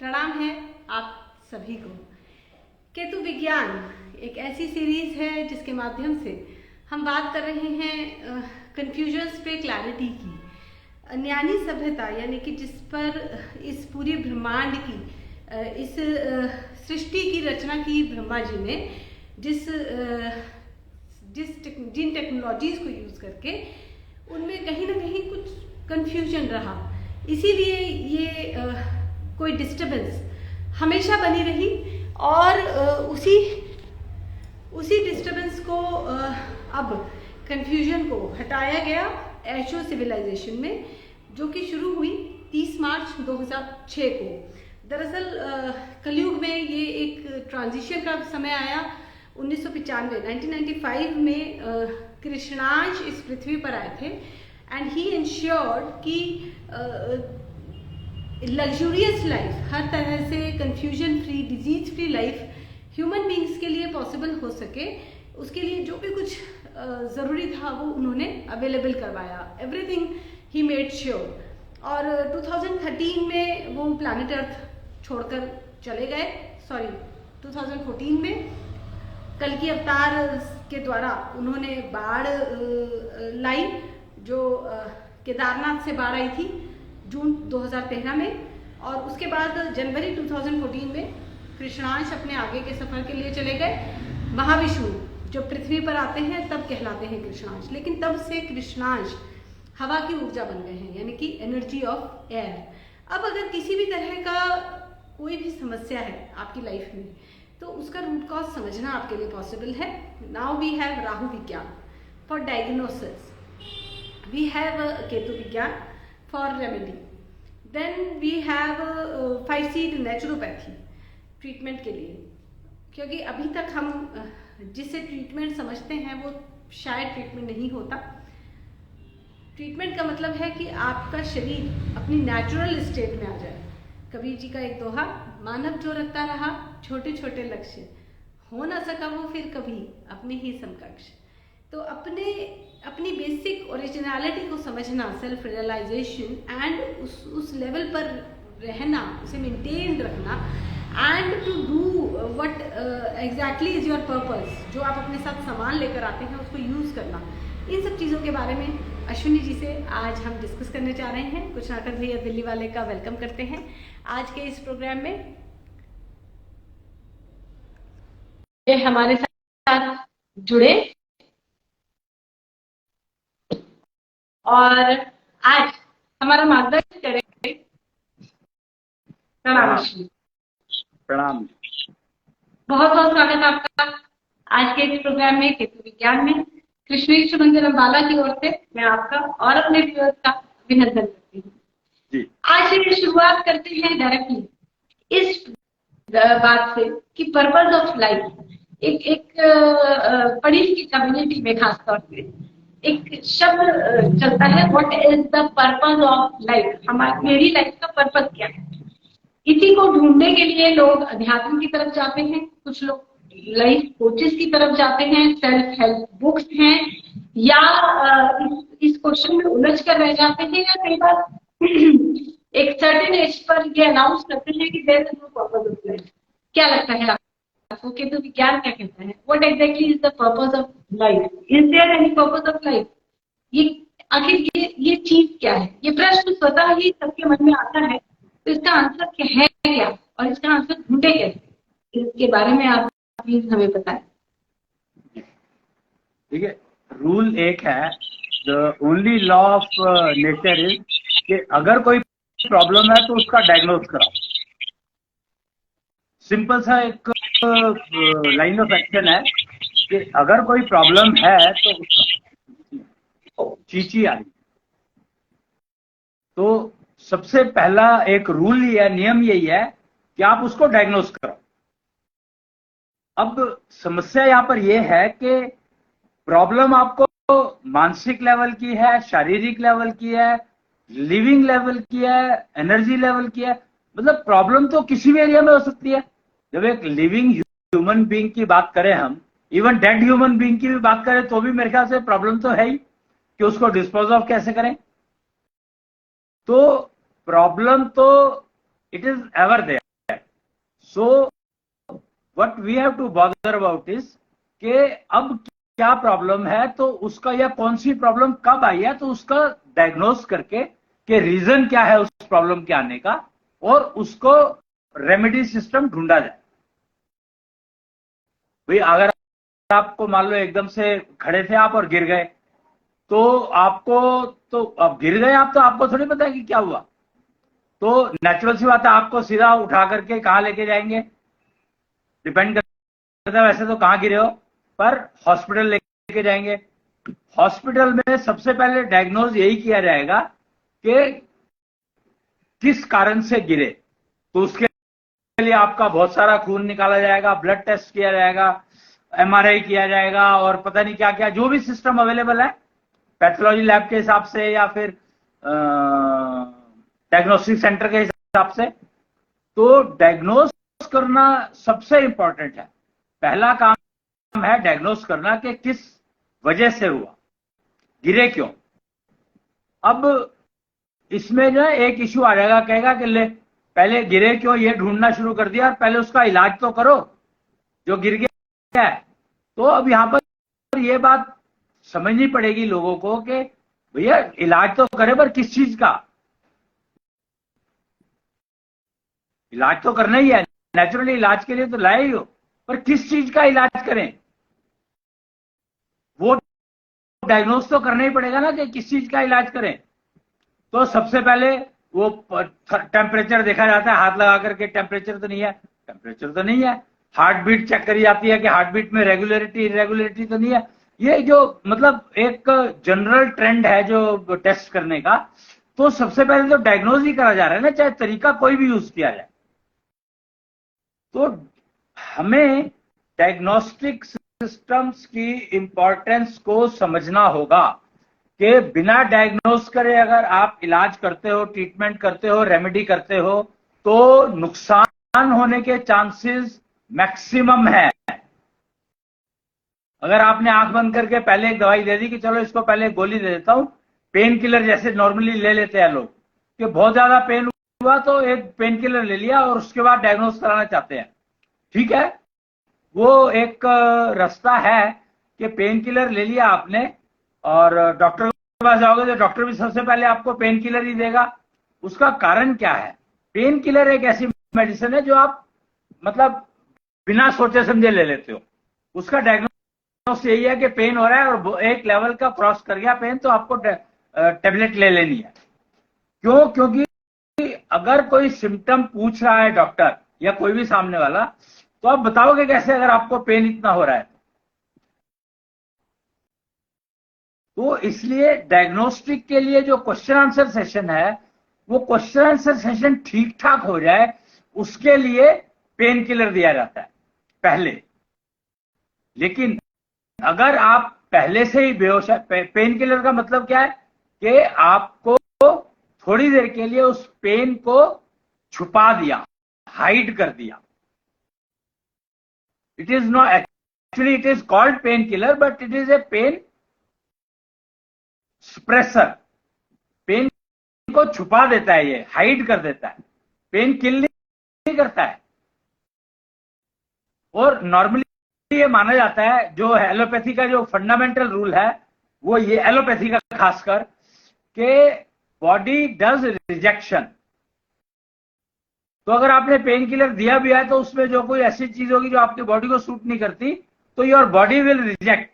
प्रणाम है आप सभी को। केतु विज्ञान एक ऐसी सीरीज है जिसके माध्यम से हम बात कर रहे हैं कन्फ्यूजन्स पे क्लैरिटी की। ज्ञानी सभ्यता यानी कि जिस पर इस पूरी ब्रह्मांड की इस सृष्टि की रचना की ब्रह्मा जी ने जिन टेक्नोलॉजीज को यूज करके उनमें कहीं ना कहीं कुछ कन्फ्यूजन रहा, इसीलिए ये कोई डिस्टरबेंस हमेशा बनी रही और उसी डिस्टरबेंस को अब कन्फ्यूजन को हटाया गया एशो सिविलाइजेशन में, जो कि शुरू हुई 30 मार्च 2006 को। दरअसल कलयुग में ये एक ट्रांजिशन का समय आया। 1995 में कृष्णांश इस पृथ्वी पर आए थे एंड ही इंश्योर्ड कि लग्जूरियस लाइफ, हर तरह से confusion free, disease free life human beings के लिए पॉसिबल हो सके। उसके लिए जो भी कुछ ज़रूरी था वो उन्होंने अवेलेबल करवाया। Everything he made sure. और 2013 में वो प्लैनेट अर्थ छोड़कर चले गए। 2014 में कल की अवतार के द्वारा उन्होंने बाढ़ लाई, जो केदारनाथ से बाढ़ आई थी जून 2013 में। और उसके बाद जनवरी 2014 में कृष्णांश अपने आगे के सफर के लिए चले गए। महाविष्णु जो पृथ्वी पर आते हैं तब कहलाते हैं कृष्णांश, लेकिन तब से कृष्णांश हवा की ऊर्जा बन गए हैं, यानी कि एनर्जी ऑफ एयर। अब अगर किसी भी तरह का कोई भी समस्या है आपकी लाइफ में तो उसका रूट कॉज समझना आपके लिए पॉसिबल है। Now we have Rahu Vigyan for diagnosis, we have Ketu Vigyan for remedy, then we have 5 seed naturopathy treatment के लिए। क्योंकि अभी तक हम जिसे ट्रीटमेंट समझते हैं वो शायद ट्रीटमेंट नहीं होता। ट्रीटमेंट का मतलब है कि आपका शरीर अपनी नेचुरल स्टेट में आ जाए। कबीर जी का एक दोहा, मानव जो रखता रहा छोटे छोटे लक्ष्य, हो ना सका वो फिर कभी अपने ही समकक्ष। तो अपनी बेसिक ओरिजिनलिटी को समझना, सेल्फ रियलाइजेशन एंड उस लेवल पर रहना, उसे मेंटेन रखना and to do what exactly is your purpose. जो आप अपने साथ सामान लेकर आते हैं उसको यूज करना, इन सब चीज़ों के बारे में अश्विनी जी से आज हम डिस्कस करने जा रहे हैं। कुछ नाटक भैया दिल्ली वाले का वेलकम करते हैं आज के इस प्रोग्राम में। ये हमारे साथ जुड़े और आज हमारा मार्गदर्शन करेंगे। प्रणाम अश्विनी। प्रणाम। बहुत बहुत स्वागत आपका आज के इस प्रोग्राम में केतु विज्ञान में। कृष्णेश मंदिर अम्बाला की ओर से मैं आपका और अपने व्यूअर्स का अभिनंदन करती हूँ। आज से शुरुआत करते हैं डायरेक्टली इस बात से कि पर्पस ऑफ लाइफ एक पढ़ी लिखी कम्युनिटी में खासतौर से एक शब्द चलता है, what is the purpose of life. मेरी लाइफ का पर्पस क्या है? इसी को ढूंढने के लिए लोग अध्यात्म की तरफ जाते हैं, कुछ लोग लाइफ कोचेस की तरफ जाते हैं, सेल्फ हेल्प बुक्स हैं, या इस क्वेश्चन में उलझ कर रह जाते हैं, या कई बार एक सर्टेन एज पर ये अनाउंस करते हैं कि there is no purpose of life. क्या लगता है आपको, केतु विज्ञान क्या कहता है? What exactly is the purpose of life? Is there any purpose of life? ये आखिर ये चीज क्या है? ये प्रश्न स्वतः ही सबके मन में आता है, तो इसका आंसर क्या है क्या, और इसका आंसर ढूंढे कैसे, इसके बारे में आप प्लीज हमें बताएं। ठीक है, रूल एक है, the only law of nature is कि अगर कोई प्रॉब्लम है तो उसका डायग्नोज कराओ। सिंपल सा एक लाइन ऑफ एक्शन है कि अगर कोई प्रॉब्लम है तो उसका चींची आ रही, तो सबसे पहला एक रूल या नियम यही है कि आप उसको डायग्नोज करो। अब समस्या यहां पर यह है कि प्रॉब्लम आपको मानसिक लेवल की है, शारीरिक लेवल की है, लिविंग लेवल की है, एनर्जी लेवल की है। मतलब प्रॉब्लम तो किसी भी एरिया में हो सकती है। जब एक लिविंग ह्यूमन बीइंग की बात करें हम, इवन डेड ह्यूमन बीइंग की भी बात करें, तो भी मेरे ख्याल से प्रॉब्लम तो है ही कि उसको डिस्पोज ऑफ कैसे करें। तो प्रॉब्लम तो it is ever there. So what we have to bother about is कि अब क्या प्रॉब्लम है, तो उसका या कौन सी प्रॉब्लम कब आई है, तो उसका डायग्नोस करके कि रीजन क्या है उस प्रॉब्लम के आने का, और उसको रेमेडी सिस्टम ढूंढा जाए। भाई अगर आपको मान लो एकदम से खड़े थे आप और गिर गए, तो आपको, तो अब गिर गए आप, तो आपको थोड़ी पता है कि क्या हुआ, तो नेचुरल सी बात है आपको सीधा उठा करके कहाँ लेके जाएंगे, डिपेंड करता है वैसे तो कहाँ गिरे हो, पर हॉस्पिटल लेके जाएंगे। हॉस्पिटल में सबसे पहले डायग्नोज यही किया जाएगा कि किस कारण से गिरे, तो उसके लिए आपका बहुत सारा खून निकाला जाएगा, ब्लड टेस्ट किया जाएगा, एमआरआई किया जाएगा, और पता नहीं क्या क्या जो भी सिस्टम अवेलेबल है पैथोलॉजी लैब के हिसाब से या फिर डायग्नोस्टिक सेंटर के हिसाब से। तो डायग्नोस करना सबसे इंपॉर्टेंट है, पहला काम है डायग्नोस करना कि किस वजह से हुआ, गिरे क्यों। अब इसमें जो एक इश्यू आ जाएगा, कहेगा कि ले पहले गिरे क्यों ये ढूंढना शुरू कर दिया, और पहले उसका इलाज तो करो जो गिर गया है। तो अब यहां पर ये बात समझनी पड़ेगी लोगों को कि भैया इलाज तो करे, पर किस चीज का इलाज तो करना ही है, नेचुरली इलाज के लिए तो लाए ही हो, पर किस चीज का इलाज करें वो डायग्नोस तो करना ही पड़ेगा ना कि किस चीज का इलाज करें। तो सबसे पहले वो टेम्परेचर देखा जाता है, हाथ लगा करके टेम्परेचर तो नहीं है, टेम्परेचर तो नहीं है। हार्ट बीट चेक करी जाती है कि हार्ट बीट में रेगुलरिटी इरेगुलरिटी तो नहीं है। ये जो मतलब एक जनरल ट्रेंड है जो टेस्ट करने का, तो सबसे पहले तो डायग्नोज ही करा जा रहा है ना, चाहे तरीका कोई भी यूज किया जाए। तो हमें डायग्नोस्टिक सिस्टम्स की इंपॉर्टेंस को समझना होगा कि बिना डायग्नोस करे अगर आप इलाज करते हो, ट्रीटमेंट करते हो, रेमेडी करते हो, तो नुकसान होने के चांसेस मैक्सिमम है। अगर आपने आंख बंद करके पहले एक दवाई दे दी कि चलो इसको पहले गोली दे देता हूं, पेन किलर जैसे नॉर्मली ले लेते हैं लोग कि बहुत ज्यादा पेन हुआ तो एक पेन किलर ले लिया और उसके बाद डायग्नोस कराना चाहते हैं, ठीक है, वो एक रास्ता है कि पेन किलर ले लिया आपने और डॉक्टर के पास जाओगे तो डॉक्टर भी सबसे पहले आपको पेन किलर ही देगा। उसका कारण क्या है? पेन किलर एक ऐसी मेडिसिन है जो आप मतलब बिना सोचे समझे ले लेते हो। उसका डायग्नोस यही है कि पेन हो रहा है और एक लेवल का क्रॉस कर गया पेन, तो आपको टेबलेट ले लेनी है। क्यों? क्योंकि अगर कोई सिम्टम पूछ रहा है डॉक्टर या कोई भी सामने वाला, तो आप बताओगे कैसे अगर आपको पेन इतना हो रहा है? तो इसलिए डायग्नोस्टिक के लिए जो क्वेश्चन आंसर सेशन है, वो क्वेश्चन आंसर सेशन ठीक ठाक हो जाए, उसके लिए पेन किलर दिया जाता है पहले। लेकिन अगर आप पहले से ही बेहोश है, पेन किलर का मतलब क्या है कि आपको थोड़ी देर के लिए उस पेन को छुपा दिया, हाइड कर दिया। It is not actually, it is called pain killer, but it is a pain suppressor. Pain को छुपा देता है, ये हाइड कर देता है, पेन किल नहीं करता है। और नॉर्मली ये माना जाता है, जो एलोपैथी का जो फंडामेंटल रूल है वो ये, एलोपैथी का खासकर, कि बॉडी डज रिजेक्शन। तो अगर आपने पेन किलर दिया भी है तो उसमें जो कोई ऐसी चीज होगी जो आपकी बॉडी को सूट नहीं करती, तो your body will reject.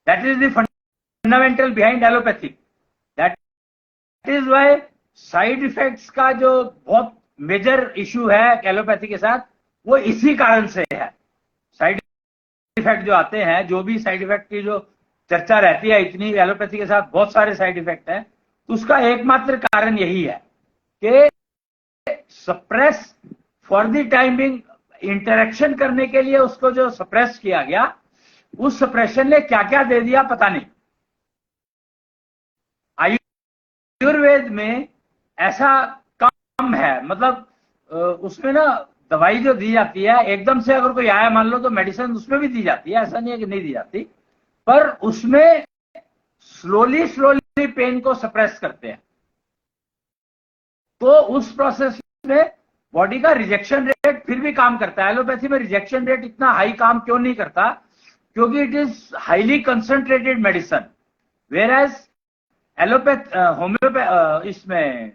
That is the fundamental behind allopathy. That is why side effects का जो बहुत मेजर इश्यू है एलोपैथी के साथ, वो इसी कारण से है। साइड इफेक्ट जो आते हैं, जो भी साइड इफेक्ट की जो चर्चा रहती है इतनी, एलोपैथी के साथ बहुत सारे साइड इफेक्ट हैं, तो उसका एकमात्र कारण यही है कि suppress for the time being, interaction करने के लिए उसको जो सप्रेस किया गया, उस सप्रेशन ने क्या क्या दे दिया पता नहीं। आयुर्वेद में ऐसा कम है, मतलब उसमें ना दवाई जो दी जाती है एकदम से अगर कोई आया मान लो, तो मेडिसिन उसमें भी दी जाती है, ऐसा नहीं है कि नहीं दी जाती, पर उसमें स्लोली स्लोली पेन को सप्रेस करते हैं। तो उस प्रोसेस में बॉडी का रिजेक्शन रेट फिर भी काम करता है। एलोपैथी में रिजेक्शन रेट इतना हाई काम क्यों नहीं करता? क्योंकि it is highly concentrated medicine, whereas allopath इसमें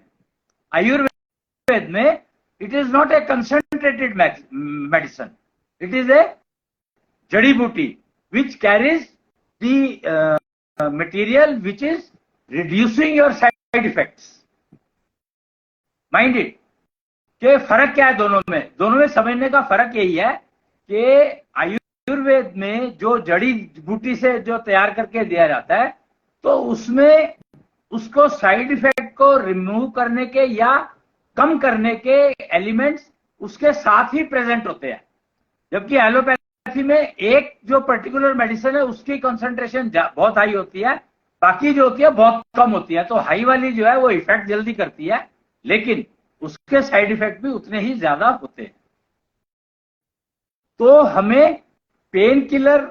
आयुर्वेद में it is not a concentrated medicine, it is a जड़ी बूटी which carries the material which is reducing your side effects. Mind it कि फर्क क्या है दोनों में समझने का फर्क यही है कि आयुर्वेद में जो जड़ी बूटी से जो तैयार करके दिया जाता है तो उसमें उसको साइड इफेक्ट को रिमूव करने के या कम करने के एलिमेंट्स उसके साथ ही प्रेजेंट होते हैं, जबकि एलोपैथी में एक जो पर्टिकुलर मेडिसिन है उसकी कंसंट्रेशन बहुत हाई होती है, बाकी जो होती है बहुत कम होती है। तो हाई वाली जो है वो इफेक्ट जल्दी करती है, लेकिन उसके साइड इफेक्ट भी उतने ही ज्यादा होते हैं। तो हमें पेन किलर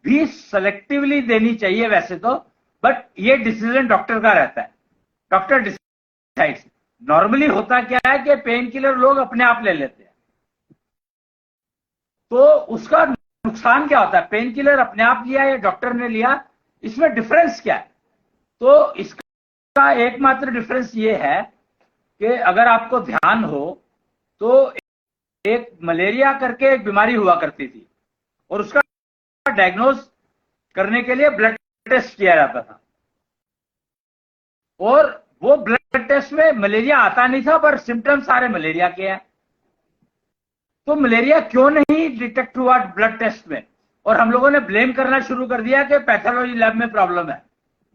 भी सेलेक्टिवली देनी चाहिए वैसे तो, बट ये डिसीजन डॉक्टर का रहता है, डॉक्टर डिसाइड्स। नॉर्मली होता क्या है कि पेन किलर लोग अपने आप ले लेते हैं, तो उसका नुकसान क्या होता है? पेन किलर अपने आप लिया या डॉक्टर ने लिया, इसमें डिफरेंस क्या है? तो इसका एकमात्र डिफरेंस ये है कि अगर आपको ध्यान हो तो एक मलेरिया करके एक बीमारी हुआ करती थी और उसका डायग्नोज करने के लिए ब्लड टेस्ट किया जाता था, और वो ब्लड टेस्ट में मलेरिया आता नहीं था पर सिम्टम सारे मलेरिया के हैं। तो मलेरिया क्यों नहीं डिटेक्ट हुआ ब्लड टेस्ट में? और हम लोगों ने ब्लेम करना शुरू कर दिया कि पैथोलॉजी लैब में प्रॉब्लम है,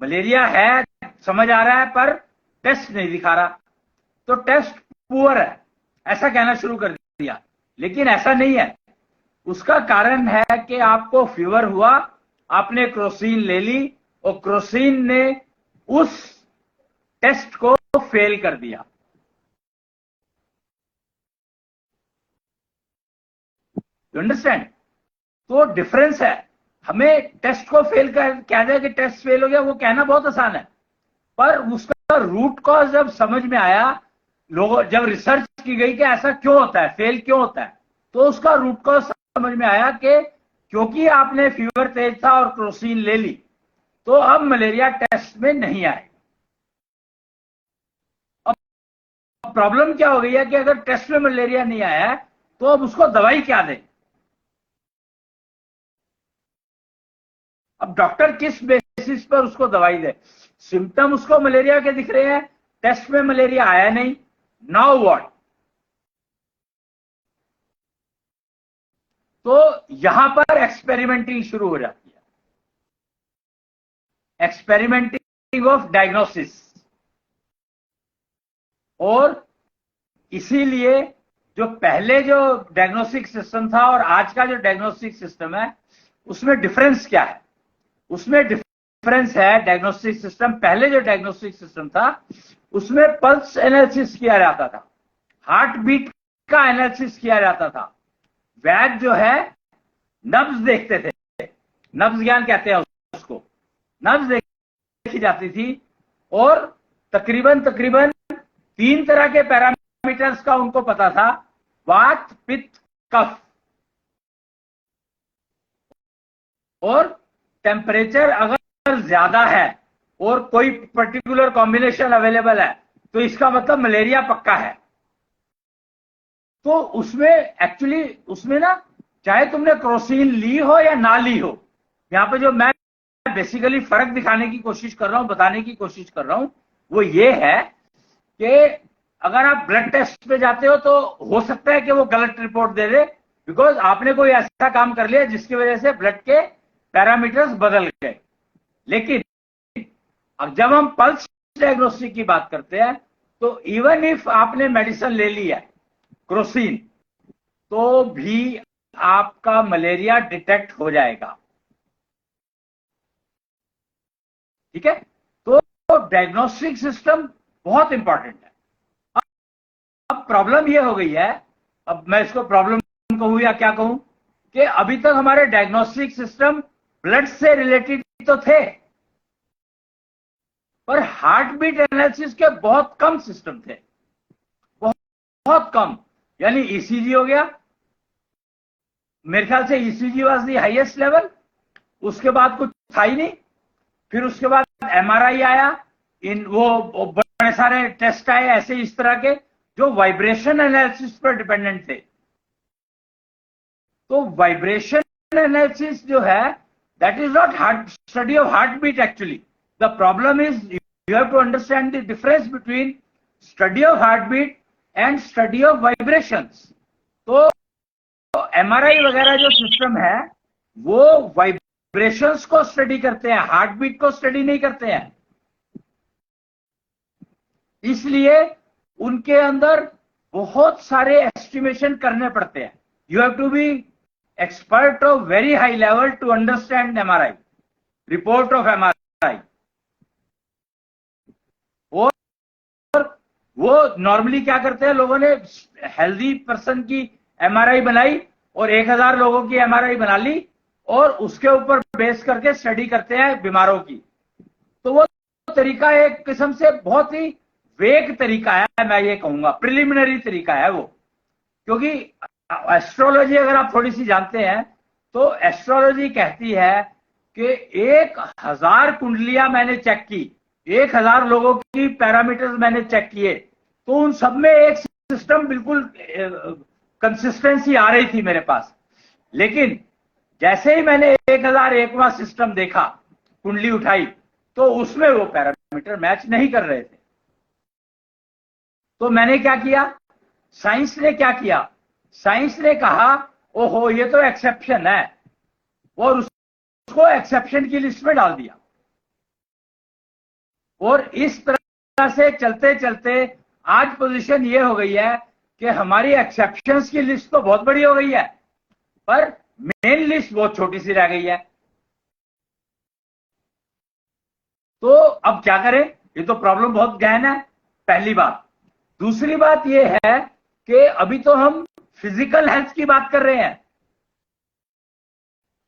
मलेरिया है समझ आ रहा है पर टेस्ट नहीं दिखा रहा, तो टेस्ट पुअर है, ऐसा कहना शुरू कर दिया। लेकिन ऐसा नहीं है, उसका कारण है कि आपको फीवर हुआ, आपने क्रोसिन ले ली और क्रोसिन ने उस टेस्ट को फेल कर दिया। You understand? तो डिफरेंस है। हमें टेस्ट को फेल कर कह दे कि टेस्ट फेल हो गया, वो कहना बहुत आसान है, पर उसका रूट कॉज जब समझ में आया, लोगों जब रिसर्च की गई कि ऐसा क्यों होता है, फेल क्यों होता है, तो उसका रूट कॉज समझ में आया कि क्योंकि आपने फीवर तेज था और क्रोसिन ले ली, तो अब मलेरिया टेस्ट में नहीं आए। अब प्रॉब्लम क्या हो गई है कि अगर टेस्ट में मलेरिया नहीं आया है तो अब उसको दवाई क्या दे? अब डॉक्टर किस बेसिस पर उसको दवाई दे? सिम्टम उसको मलेरिया के दिख रहे हैं, टेस्ट में मलेरिया आया नहीं, नाउ व्हाट? तो यहां पर एक्सपेरिमेंटिंग शुरू हो जाती है, एक्सपेरिमेंटिंग ऑफ डायग्नोसिस। और इसीलिए जो पहले जो डायग्नोस्टिक सिस्टम था और आज का जो डायग्नोस्टिक सिस्टम है उसमें डिफरेंस क्या है? उसमें डिफरेंस है, डायग्नोस्टिक सिस्टम, पहले जो डायग्नोस्टिक सिस्टम था उसमें पल्स एनालिसिस किया जाता था, हार्ट बीट का एनालिसिस किया जाता था, वैद्य जो है नब्ज देखते थे, नब्ज ज्ञान कहते हैं उसको, नब्ज देखी जाती थी और तकरीबन 3 तरह के पैरामीटर्स का उनको पता था, वात, पित्त, कफ, और टेम्परेचर अगर ज्यादा है और कोई पर्टिकुलर कॉम्बिनेशन अवेलेबल है तो इसका मतलब मलेरिया पक्का है। तो उसमें एक्चुअली उसमें ना, चाहे तुमने क्रोसिन ली हो या ना ली हो, यहां पे जो मैं बेसिकली फर्क दिखाने की कोशिश कर रहा हूं, बताने की कोशिश कर रहा हूं, वो ये है कि अगर आप ब्लड टेस्ट पे जाते हो तो हो सकता है कि वो गलत रिपोर्ट दे दे, बिकॉज आपने कोई ऐसा काम कर लिया जिसकी वजह से ब्लड के पैरामीटर्स बदल गए। लेकिन अब जब हम पल्स डायग्नोस्टिक की बात करते हैं तो इवन इफ आपने मेडिसिन ले ली है क्रोसिन, तो भी आपका मलेरिया डिटेक्ट हो जाएगा। ठीक है? तो डायग्नोस्टिक सिस्टम बहुत इंपॉर्टेंट है। अब प्रॉब्लम यह हो गई है, अब मैं इसको प्रॉब्लम कहूं या क्या कहूं, कि अभी तक हमारे डायग्नोस्टिक सिस्टम ब्लड से रिलेटेड तो थे, पर हार्ट बीट एनालिसिस के बहुत कम सिस्टम थे, बहुत कम। यानी ईसीजी हो गया, मेरे ख्याल से ECG was the highest level, उसके बाद कुछ था ही नहीं। फिर उसके बाद एमआरआई आया, इन वो बड़े सारे टेस्ट आए ऐसे इस तरह के जो वाइब्रेशन एनालिसिस पर डिपेंडेंट थे। तो वाइब्रेशन एनालिसिस जो है that is not heart study of heart beat actually. The problem is you have to understand the difference between study of heart beat and study of vibrations. तो MRI वगैरह जो system है वो vibrations को study करते हैं, heart beat को study नहीं करते हैं। इसलिए उनके अंदर बहुत सारे एस्टिमेशन करने पड़ते हैं। You have to be expert of very high level to understand MRI, report of MRI. और वो नॉर्मली क्या करते हैं, लोगों ने हेल्दी पर्सन की एमआरआई बनाई और 1000 लोगों की एमआरआई बना ली और उसके ऊपर बेस करके स्टडी करते हैं बीमारों की। तो वो तरीका एक किस्म से बहुत ही वेग तरीका है, मैं ये कहूंगा प्रिलिमिनरी तरीका है वो। क्योंकि एस्ट्रोलॉजी अगर आप थोड़ी सी जानते हैं तो एस्ट्रोलॉजी कहती है कि 1000 कुंडलियां मैंने चेक की, 1000 लोगों की पैरामीटर्स मैंने चेक किए, तो उन सब में एक सिस्टम बिल्कुल कंसिस्टेंसी आ रही थी मेरे पास। लेकिन जैसे ही मैंने 1001वां सिस्टम देखा, कुंडली उठाई, तो उसमें वो पैरामीटर मैच नहीं कर रहे थे। तो मैंने क्या किया, साइंस ने क्या किया, साइंस ने कहा ओहो ये तो एक्सेप्शन है, और उसको एक्सेप्शन की लिस्ट में डाल दिया। और इस तरह से चलते चलते आज पोजीशन ये हो गई है कि हमारी एक्सेप्शंस की लिस्ट तो बहुत बड़ी हो गई है पर मेन लिस्ट बहुत छोटी सी रह गई है। तो अब क्या करें, ये तो प्रॉब्लम बहुत गहन है, पहली बात। दूसरी बात ये है कि अभी तो हम फिजिकल हेल्थ की बात कर रहे हैं,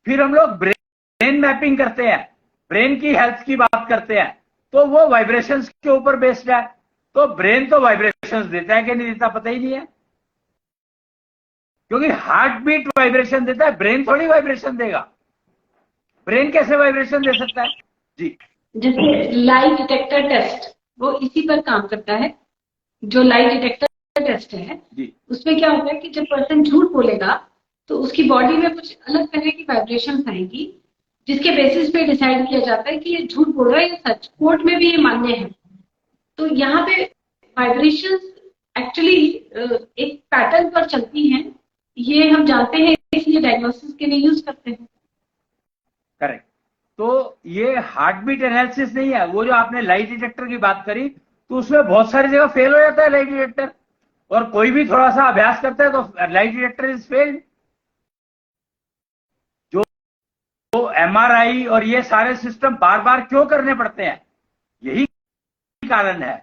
फिर हम लोग ब्रेन मैपिंग करते हैं, ब्रेन की हेल्थ की बात करते हैं, तो वो वाइब्रेशंस के ऊपर बेस्ड है। तो ब्रेन तो वाइब्रेशंस देता है कि नहीं देता पता ही नहीं है, क्योंकि हार्ट बीट वाइब्रेशन देता है, ब्रेन थोड़ी वाइब्रेशन देगा। ब्रेन कैसे वाइब्रेशन दे सकता है जी? जैसे लाई डिटेक्टर टेस्ट वो इसी पर काम करता है। जो लाई डिटेक्टर टेस्ट है जी, उसमें क्या होता है कि जब पर्सन झूठ बोलेगा तो उसकी बॉडी में कुछ अलग तरह की वाइब्रेशन आएगी, जिसके बेसिस पे डिसाइड किया जाता है कि ये झूठ बोल रहा है या सच। कोर्ट में भी ये मान्य है। तो यहाँ पे वाइब्रेशंस एक्चुअली एक पैटर्न पर चलती हैं, ये हम जानते हैं, इसलिए डायग्नोसिस के लिए यूज करते हैं। करेक्ट। तो ये हार्ट बीट एनालिसिस नहीं है, वो जो आपने लाई डिटेक्टर की बात करी, तो उसमें बहुत सारी जगह फेल हो जाता है लाई डिटेक्टर, और कोई भी थोड़ा सा अभ्यास करता है तो लाई डिटेक्टर इज फेल्ड। जो एमआरआई और ये सारे सिस्टम बार बार क्यों करने पड़ते हैं, यही कारण है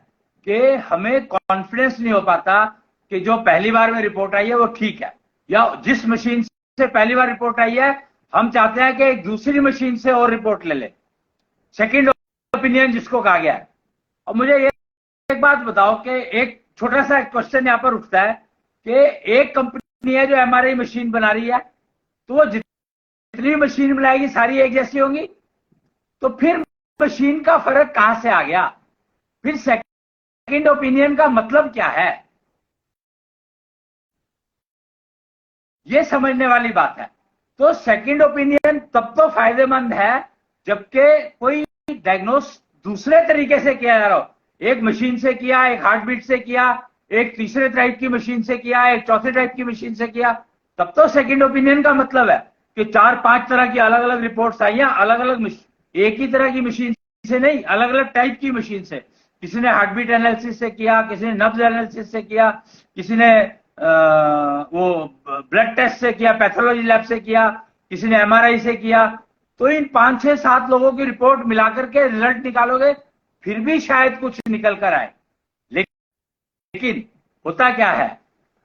कि हमें कॉन्फिडेंस नहीं हो पाता कि जो पहली बार में रिपोर्ट आई है वो ठीक है, या जिस मशीन से पहली बार रिपोर्ट आई है हम चाहते हैं कि एक दूसरी मशीन से और रिपोर्ट ले ले, सेकंड ओपिनियन जिसको कहा गया है। और मुझे एक बात बताओ कि एक छोटा सा क्वेश्चन यहां पर उठता है कि एक कंपनी है जो एमआरआई मशीन बना रही है, तो वो जितनी मशीन बनाएगी सारी एक जैसी होंगी, तो फिर मशीन का फर्क कहां से आ गया? फिर सेकंड ओपिनियन का मतलब क्या है? ये समझने वाली बात है। तो सेकंड ओपिनियन तब तो फायदेमंद है जबकि कोई डायग्नोस दूसरे तरीके से किया जा रहा हो। एक मशीन से किया, एक हार्ट बीट से किया, एक तीसरे टाइप की मशीन से किया, एक चौथे टाइप की मशीन से किया, तब तो सेकंड ओपिनियन का मतलब है कि 4-5 तरह की अलग अलग रिपोर्ट्स आई हैं, अलग अलग एक ही तरह की मशीन से नहीं, अलग अलग टाइप की मशीन से। किसी ने हार्ट बीट एनालिसिस से किया, किसी ने नब्ज एनालिसिस से किया, किसी ने वो ब्लड टेस्ट से किया, पैथोलॉजी लैब से किया, किसी ने एमआरआई से किया। तो इन 5-6-7 लोगों की रिपोर्ट मिलाकर के रिजल्ट निकालोगे, फिर भी शायद कुछ निकल कर आए। लेकिन होता क्या है,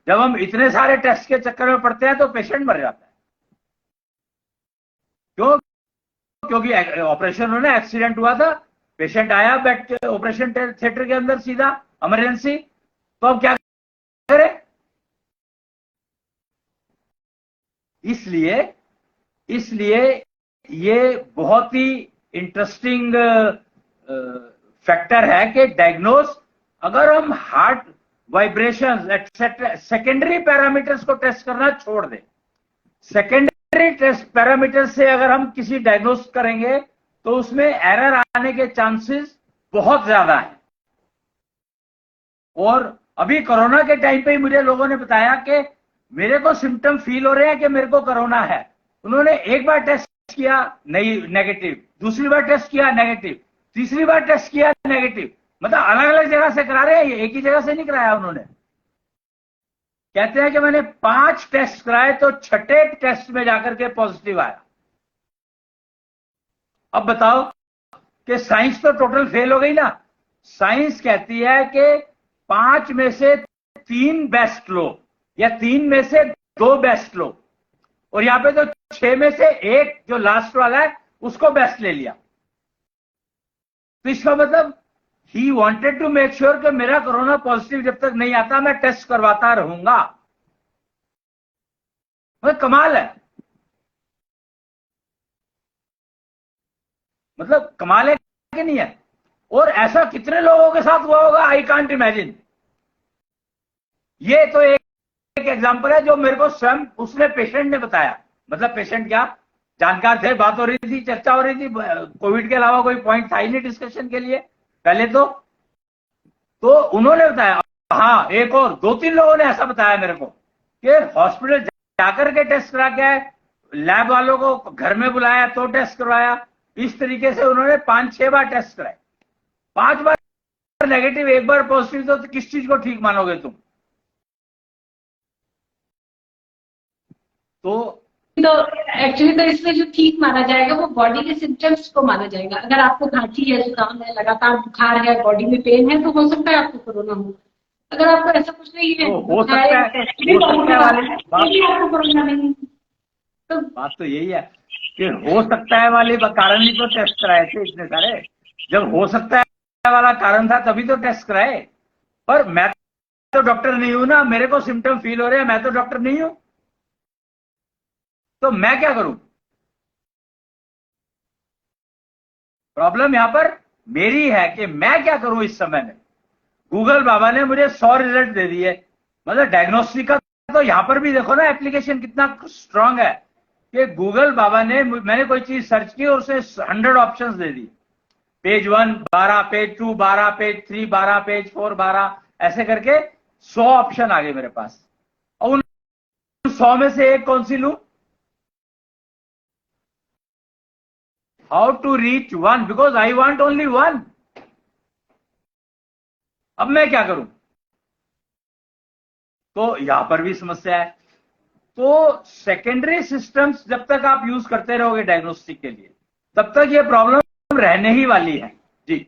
जब हम इतने सारे टेस्ट के चक्कर में पड़ते हैं तो पेशेंट मर जाता है। क्यों? क्योंकि ऑपरेशन होना, एक्सीडेंट हुआ था, पेशेंट आया बेड के ऑपरेशन थिएटर के अंदर सीधा इमरजेंसी, तो अब क्या करें? इसलिए इसलिए ये बहुत ही इंटरेस्टिंग फैक्टर है कि डायग्नोस, अगर हम heart vibrations etcetera secondary parameters को टेस्ट करना छोड़ दें, सेकेंडरी टेस्ट पैरामीटर से अगर हम किसी डायग्नोस करेंगे तो उसमें एरर आने के चांसेस बहुत ज्यादा है। और अभी कोरोना के टाइम पे ही मुझे लोगों ने बताया कि मेरे को सिम्टम फील हो रहे हैं कि मेरे को कोरोना है। उन्होंने एक बार टेस्ट किया नहीं, नेगेटिव, दूसरी बार टेस्ट किया नेगेटिव, तीसरी बार टेस्ट किया नेगेटिव, मतलब अलग अलग जगह से करा रहे हैं, एक ही जगह से नहीं कराया उन्होंने। कहते हैं कि मैंने 5 टेस्ट कराए तो छठे टेस्ट में जाकर के पॉजिटिव आया। अब बताओ कि साइंस तो टोटल फेल हो गई ना। साइंस कहती है कि 5 में से 3 बेस्ट लो या 3 में से 2 बेस्ट लो, और यहां पे तो 6 में से 1 जो लास्ट वाला है उसको बेस्ट ले लिया। तो इसका मतलब ही वांटेड टू मेक श्योर कि मेरा कोरोना पॉजिटिव जब तक नहीं आता मैं टेस्ट करवाता रहूंगा। मतलब कमाल है, मतलब कमाल है कि नहीं है। और ऐसा कितने लोगों के साथ हुआ होगा, आई कांट इमेजिन। ये तो एक एग्जांपल है जो मेरे को स्वयं उसने पेशेंट ने बताया। मतलब पेशेंट क्या, जानकार थे, बात हो रही थी, चर्चा हो रही थी, कोविड के अलावा कोई पॉइंट था ही नहीं डिस्कशन के लिए पहले तो उन्होंने बताया। हाँ, एक और 2-3 लोगों ने ऐसा बताया मेरे को कि हॉस्पिटल जाकर के टेस्ट करा के आए, लैब वालों को घर में बुलाया तो टेस्ट करवाया। इस तरीके से उन्होंने 5-6 बार टेस्ट कराए, 5 बार नेगेटिव, 1 बार पॉजिटिव। तो किस चीज को ठीक मानोगे तुम? तो एक्चुअली तो इसमें जो ठीक माना जाएगा वो बॉडी के सिम्टम्स को माना जाएगा। अगर आपको खांसी है, जुकाम है, लगातार बुखार है, बॉडी में पेन है, तो हो सकता है आपको कोरोना हो। अगर आपको ऐसा कुछ नहीं है, हो सकता है आपको कोरोना नहीं। तो बात तो यही है कि हो सकता है वाले कारण ही तो टेस्ट कराए थे इतने सारे। जब हो सकता है वाला कारण था तभी तो टेस्ट कराए। पर मैं तो डॉक्टर नहीं हूं ना, मेरे को सिम्टम फील हो रहे हैं, मैं तो डॉक्टर नहीं हूं, तो मैं क्या करूं? प्रॉब्लम यहां पर मेरी है कि मैं क्या करूं इस समय में। गूगल बाबा ने मुझे 100 रिजल्ट दे दिए। मतलब डायग्नोस्टिक का तो यहां पर भी देखो ना एप्लीकेशन कितना स्ट्रांग है कि गूगल बाबा ने, मैंने कोई चीज सर्च की और उसे 100 ऑप्शंस दे दी। पेज 1 12, पेज 2 12, पेज 3 12, पेज 4 12, ऐसे करके 100 ऑप्शन आ गए मेरे पास। और उन 100 में से एक कौन सी लूं? How to reach one, because I want only one. अब मैं क्या करूं? तो यहां पर भी समस्या है। तो सेकेंडरी सिस्टम्स जब तक आप यूज करते रहोगे डायग्नोस्टिक के लिए, तब तक ये प्रॉब्लम रहने ही वाली है। जी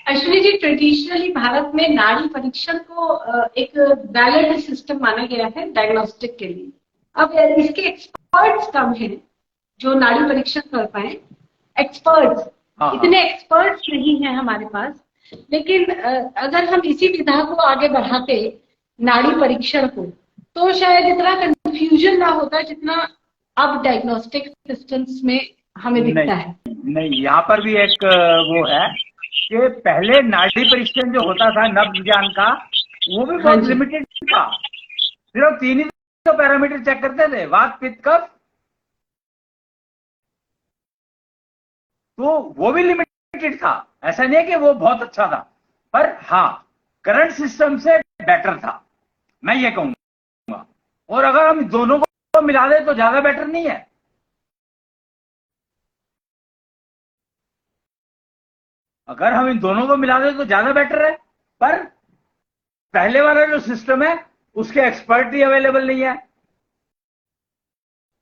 अश्विनी जी, ट्रेडिशनली भारत में नाड़ी परीक्षण को एक वैलिड सिस्टम माना गया है डायग्नोस्टिक के लिए। अब इसके एक्सपर्ट्स कम हैं जो नाड़ी परीक्षण कर पाए। एक्सपर्ट्स इतने एक्सपर्ट्स नहीं है हमारे पास। लेकिन अगर हम इसी विधा को आगे बढ़ाते नाड़ी परीक्षण को, तो शायद इतना कंफ्यूजन ना होता जितना अब डायग्नोस्टिक सिस्टम्स में हमें दिखता है। नहीं, यहाँ पर भी एक वो है कि पहले नाड़ी परीक्षण जो होता था नव विज्ञान का, वो भी बहुत लिमिटेड था। सिर्फ 3 ही तो पैरामीटर चेक करते थे, वात पित्त कफ। तो वो भी लिमिटेड था, ऐसा नहीं है कि वो बहुत अच्छा था। पर हाँ, करंट सिस्टम से बेटर था, मैं ये कहूंगा। और अगर हम दोनों को मिला दें तो ज्यादा बेटर नहीं है। अगर हम इन दोनों को मिला दें तो ज्यादा बेटर है। पर पहले वाला जो सिस्टम है उसके एक्सपर्ट ही अवेलेबल नहीं है।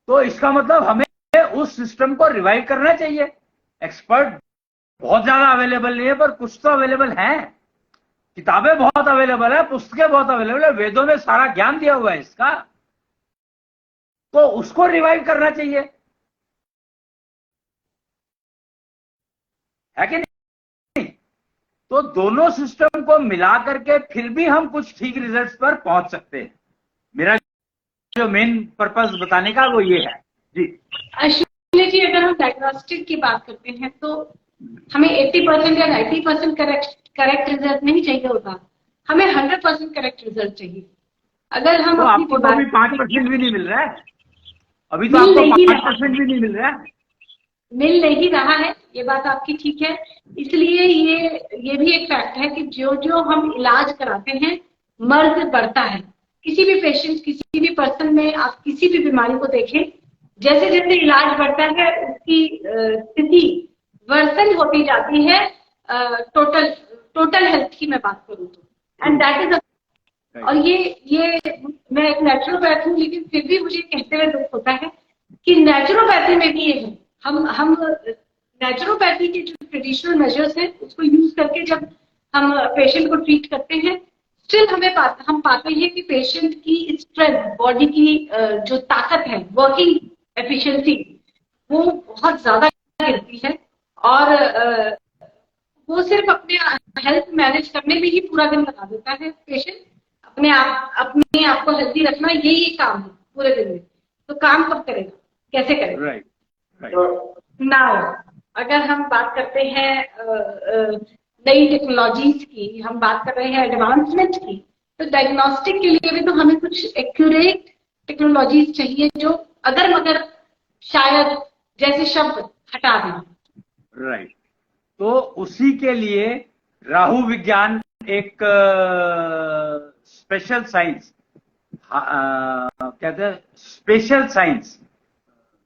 तो इसका मतलब हमें उस सिस्टम को रिवाइव करना चाहिए। एक्सपर्ट बहुत ज्यादा अवेलेबल नहीं है, पर कुछ तो अवेलेबल है। किताबें बहुत अवेलेबल है, पुस्तकें बहुत अवेलेबल है, वेदों में सारा ज्ञान दिया हुआ है इसका। तो उसको रिवाइव करना चाहिए, है कि नहीं? तो दोनों सिस्टम को मिला करके फिर भी हम कुछ ठीक रिजल्ट्स पर पहुंच सकते हैं। मेरा जो मेन पर्पस बताने का वो ये है जी। अश्विनी जी, अगर हम डायग्नोस्टिक की बात करते हैं तो हमें 80% या 90% करेक्ट रिजल्ट नहीं चाहिए होता, हमें 100% करेक्ट रिजल्ट चाहिए। अगर हम तो अपनी आपको तो अभी 5% भी नहीं मिल रहा है, अभी तो मिल आपको नहीं 5% भी नहीं मिल रहा है। मिल नहीं रहा है, ये बात आपकी ठीक है। इसलिए ये भी एक फैक्ट है कि जो जो हम इलाज कराते हैं मर्ज बढ़ता है। किसी भी पेशेंट, किसी भी पर्सन में आप किसी भी बीमारी को देखें, जैसे जैसे इलाज बढ़ता है उसकी स्थिति वर्सन होती जाती है। टोटल टोटल हेल्थ की मैं बात करूँ तो, एंड दैट इज और ये मैं एक नेचुरोपैथ हूँ, लेकिन फिर भी मुझे कहते हुए दुख होता है कि नेचुरोपैथी में भी ये है। हम नेचुरोपैथी के जो ट्रेडिशनल मेजर्स हैं उसको यूज करके जब हम पेशेंट को ट्रीट करते हैं, स्टिल हम पाते हैं कि पेशेंट की स्ट्रेंथ, बॉडी की जो ताकत है, वर्किंग एफिशिएंसी, वो बहुत ज्यादा गिरती है। और वो सिर्फ अपने हेल्थ मैनेज करने में ही पूरा दिन लगा देता है पेशेंट। अपने आप को हेल्दी रखना यही काम है पूरे दिन में। तो काम कब करेगा, कैसे करेगा? राइट। तो नाउ अगर हम बात करते हैं नई टेक्नोलॉजीज की, हम बात कर रहे हैं एडवांसमेंट की, तो डायग्नोस्टिक के लिए भी तो हमें कुछ एक्यूरेट टेक्नोलॉजीज चाहिए जो अगर मगर शायद जैसे शब्द हटा दें। राइट। तो उसी के लिए राहु विज्ञान एक स्पेशल साइंस, कहते हैं स्पेशल साइंस,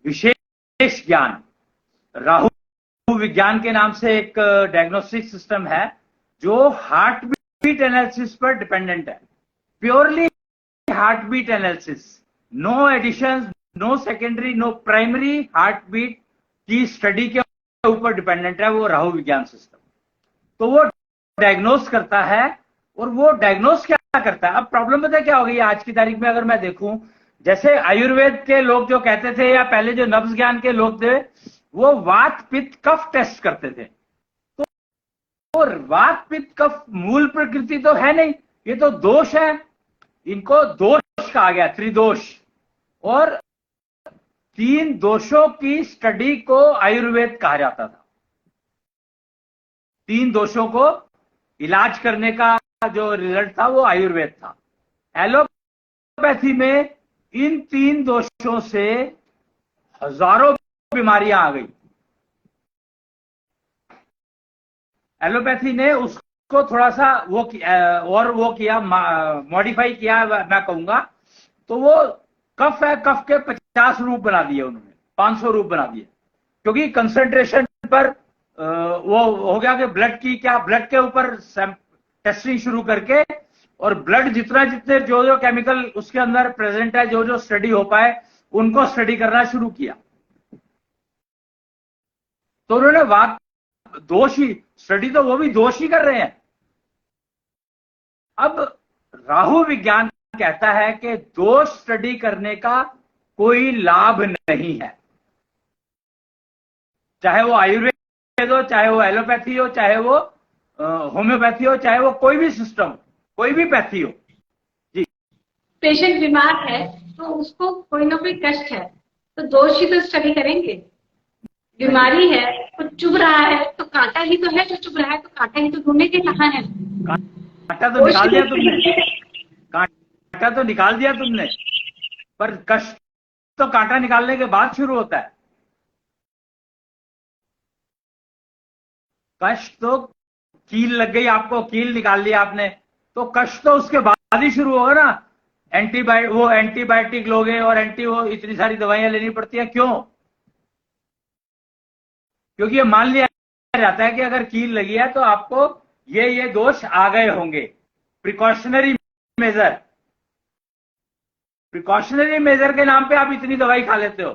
विशेष ज्ञान, राहु विज्ञान के नाम से एक डायग्नोस्टिक सिस्टम है जो हार्ट बीट एनालिसिस पर डिपेंडेंट है। Purely heart beat analysis, no addition, no secondary, no primary, heart beat की स्टडी के ऊपर डिपेंडेंट है वो राहु विज्ञान सिस्टम। तो वो डायग्नोस करता है, और वो डायग्नोस क्या करता है? अब प्रॉब्लम पता है क्या हो गई आज की तारीख में? अगर मैं देखूं, जैसे आयुर्वेद के लोग जो कहते थे, या पहले जो नब्ज ज्ञान के लोग थे, वो वात पित्त कफ टेस्ट करते थे। तो वात पित्त कफ मूल प्रकृति तो है नहीं, ये तो दोष है। इनको दोष कहा गया, त्रिदोष। और 3 दोषों की स्टडी को आयुर्वेद कहा जाता था। 3 दोषों को इलाज करने का जो रिजल्ट था वो आयुर्वेद था। एलोपैथी में इन 3 दोषों से हजारों बीमारियां आ गई। एलोपैथी ने उसको थोड़ा सा वो किया, मॉडिफाई किया मैं कहूंगा। तो वो कफ है, कफ के 50 रूप बना दिए उन्होंने, 500 रूप बना दिए, क्योंकि कंसंट्रेशन पर वो हो गया कि ब्लड के ऊपर टेस्टिंग शुरू करके, और ब्लड जितने जो केमिकल उसके अंदर प्रेजेंट है, जो स्टडी हो पाए, उनको स्टडी करना शुरू किया। तो उन्होंने दोष ही स्टडी, तो वो भी दोष ही कर रहे हैं। अब राहु विज्ञान कहता है कि दोष स्टडी करने का कोई लाभ नहीं है, चाहे वो आयुर्वेद हो, चाहे वो एलोपैथी हो, चाहे वो होम्योपैथी हो, चाहे वो कोई भी सिस्टम, कोई भी पैथी हो। जी। पेशेंट बीमार है तो उसको कोई ना कोई कष्ट है, तो दोष ही तो स्टडी करेंगे। बीमारी है तो चुभ रहा है, तो कांटा ही तो है जो चुभ रहा है, तो कांटा ही तो ढूंढेंगे कहाँ है। कांटा तो निकाल दिया तुमने, कांटा तो निकाल दिया तुमने, पर कष्ट तो कांटा निकालने के बाद शुरू होता है। कष्ट तो कील लग गई आपको, कील निकाल लिया आपने, तो कष्ट तो उसके बाद ही शुरू होगा ना। एंटीबायोटिक लोगे और वो इतनी सारी दवाइयां लेनी पड़ती है, क्यों? क्योंकि ये मान लिया जाता है कि अगर कील लगी है तो आपको ये दोष आ गए होंगे। प्रिकॉशनरी मेजर के नाम पे आप इतनी दवाई खा लेते हो।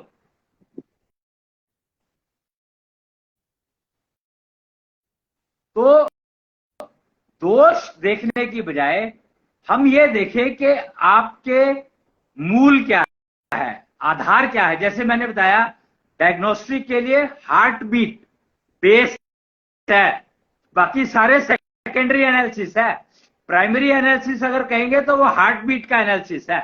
तो दोष देखने की बजाय हम ये देखें कि आपके मूल क्या है, आधार क्या है। जैसे मैंने बताया, डायग्नोस्टिक के लिए हार्ट बीट बेस है, बाकी सारे सेकेंडरी एनालिसिस है। प्राइमरी एनालिसिस अगर कहेंगे तो वो हार्ट बीट का एनालिसिस है।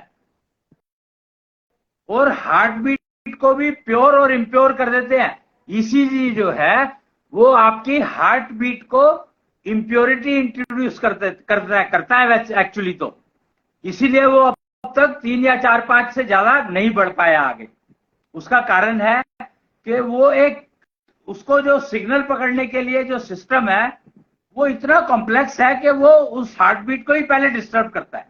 और हार्ट बीट को भी प्योर और इम्प्योर कर देते हैं। ईसीजी जो है वो आपकी हार्ट बीट को इम्प्योरिटी इंट्रोड्यूस करता है एक्चुअली तो, इसीलिए वो अब तक 3 या 4 5 से ज्यादा नहीं बढ़ पाया आगे। उसका कारण है कि वो एक उसको जो सिग्नल पकड़ने के लिए जो सिस्टम है वो इतना कॉम्प्लेक्स है कि वो उस हार्ट बीट को ही पहले डिस्टर्ब करता है।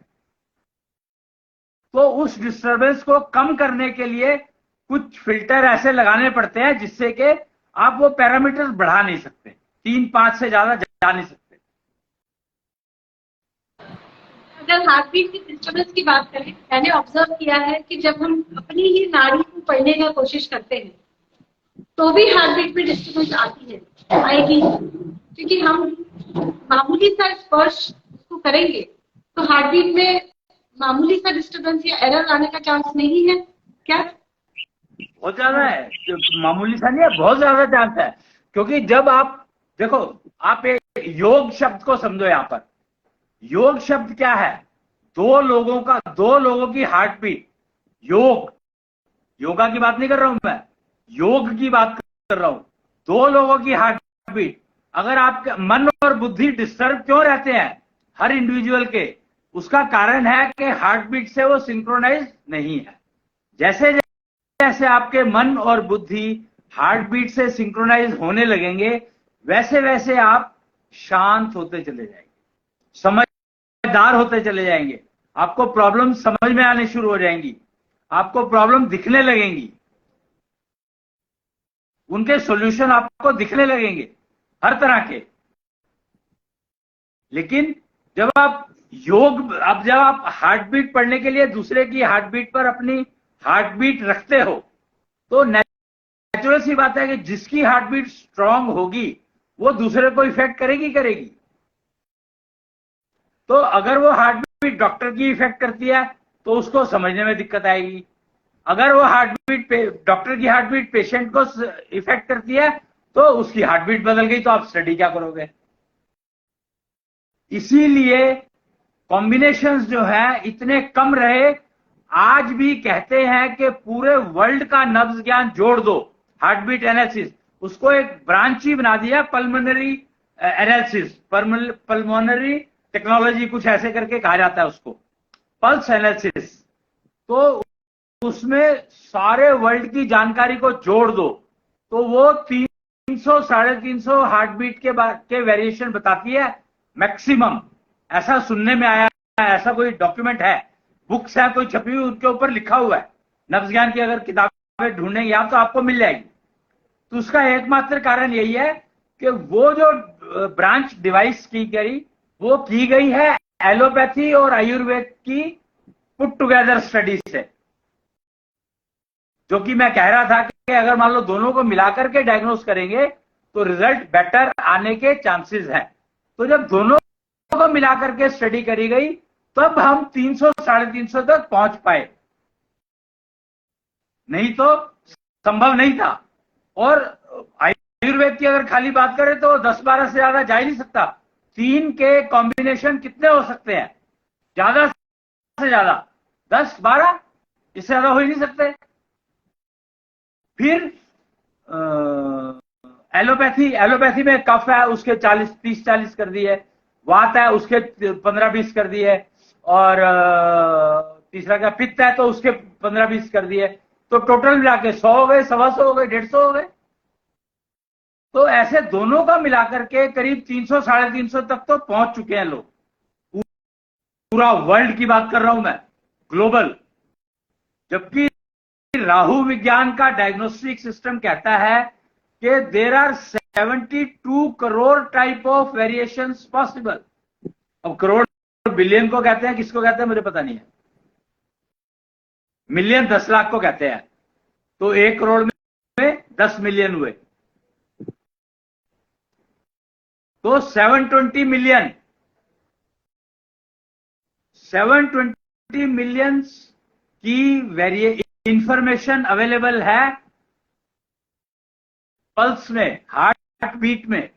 तो उस डिस्टर्बेंस को कम करने के लिए कुछ फिल्टर ऐसे लगाने पड़ते हैं जिससे कि आप वो पैरामीटर्स बढ़ा नहीं सकते, 3 5 से ज्यादा जा नहीं सकते। अगर हार्ट बीट की डिस्टर्बेंस की बात करें, मैंने ऑब्जर्व किया है कि जब हम अपनी ही नाड़ी को पढ़ने की कोशिश करते हैं तो भी हार्ट बीट में डिस्टर्बेंस आती है, आएगी, क्योंकि हम मामूली सा स्पर्श उसको करेंगे तो हार्ट बीट में मामूली सा डिस्टर्बेंस या एरर आने का चांस नहीं है क्या? बहुत ज्यादा है, मामूली सा नहीं है, बहुत ज्यादा चांस है। क्योंकि जब आप देखो, आप एक योग शब्द को समझो। यहां पर योग शब्द क्या है? दो लोगों की हार्ट बीट। योगा की बात नहीं कर रहा हूं मैं, योग की बात कर रहा हूं। 2 लोगों की हार्ट बीट, अगर आपके मन और बुद्धि डिस्टर्ब क्यों रहते हैं हर इंडिविजुअल के, उसका कारण है कि हार्ट बीट से वो सिंक्रोनाइज नहीं है। जैसे जैसे आपके मन और बुद्धि हार्ट बीट से सिंक्रोनाइज होने लगेंगे वैसे वैसे आप शांत होते चले जाएंगे, समझदार होते चले जाएंगे, आपको प्रॉब्लम समझ में आने शुरू हो जाएंगी, आपको प्रॉब्लम दिखने लगेंगी, उनके सॉल्यूशन आपको दिखने लगेंगे हर तरह के। लेकिन जब आप हार्ट बीट पढ़ने के लिए दूसरे की हार्ट बीट पर अपनी हार्ट बीट रखते हो तो नेचुरल सी बात है कि जिसकी हार्ट बीट स्ट्रांग होगी वो दूसरे को इफेक्ट करेगी। तो अगर वो हार्ट बीट डॉक्टर की इफेक्ट करती है तो उसको समझने में दिक्कत आएगी। अगर वो डॉक्टर की हार्ट बीट पेशेंट को इफेक्ट करती है तो उसकी हार्ट बीट बदल गई, तो आप स्टडी क्या करोगे? इसीलिए कॉम्बिनेशंस जो है इतने कम रहे। आज भी कहते हैं कि पूरे वर्ल्ड का नब्ज ज्ञान जोड़ दो, हार्ट बीट एनालिसिस, उसको एक ब्रांच ही बना दिया, पल्मोनरी एनालिसिस, पल्मोनरी टेक्नोलॉजी कुछ ऐसे करके कहा जाता है उसको, पल्स एनालिसिस। तो उसमें सारे वर्ल्ड की जानकारी को जोड़ दो तो वो 300 350 हार्ट बीट के वेरिएशन बताती है मैक्सिमम। ऐसा सुनने में आया है, ऐसा कोई डॉक्यूमेंट है, बुक्स है कोई छपी हुई, उनके ऊपर लिखा हुआ है। नब्ज ज्ञान की अगर किताबें ढूंढेंगे आप तो आपको मिल जाएगी। तो उसका एकमात्र कारण यही है कि वो जो ब्रांच डिवाइस वो की गई है एलोपैथी और आयुर्वेद की पुट टुगेदर स्टडी से। जो कि मैं कह रहा था कि अगर मान लो दोनों को मिलाकर के डायग्नोस करेंगे तो रिजल्ट बेटर आने के चांसेस हैं। तो जब दोनों को मिलाकर के स्टडी करी गई तब हम 300 350 तक पहुंच पाए, नहीं तो संभव नहीं था। और आयुर्वेद की अगर खाली बात करें तो 10-12 से ज्यादा जा ही नहीं सकता। 3 के कॉम्बिनेशन कितने हो सकते हैं? ज्यादा से ज्यादा 10-12, इससे ज्यादा हो ही नहीं सकते। फिर एलोपैथी में कफ है उसके 30-40 कर दिए, वात है उसके 15-20 कर दिए, और तीसरा क्या पित्त है तो उसके 15-20 कर दिए। तो टोटल मिला के 100 हो गए, 125 हो गए, 150 हो गए। तो ऐसे दोनों का मिलाकर के करीब 300 350 तक तो पहुंच चुके हैं लोग। पूरा वर्ल्ड की बात कर रहा हूं मैं, ग्लोबल। जबकि राहु विज्ञान का डायग्नोस्टिक सिस्टम कहता है कि there are 72 crore type of variations possible. अब करोड़ बिलियन को कहते हैं, किसको कहते हैं मुझे पता नहीं है। मिलियन 10 लाख को कहते हैं, तो 1 करोड़ में 10 मिलियन हुए, तो 720 मिलियन की इंफॉर्मेशन अवेलेबल है पल्स में, हार्ट बीट में।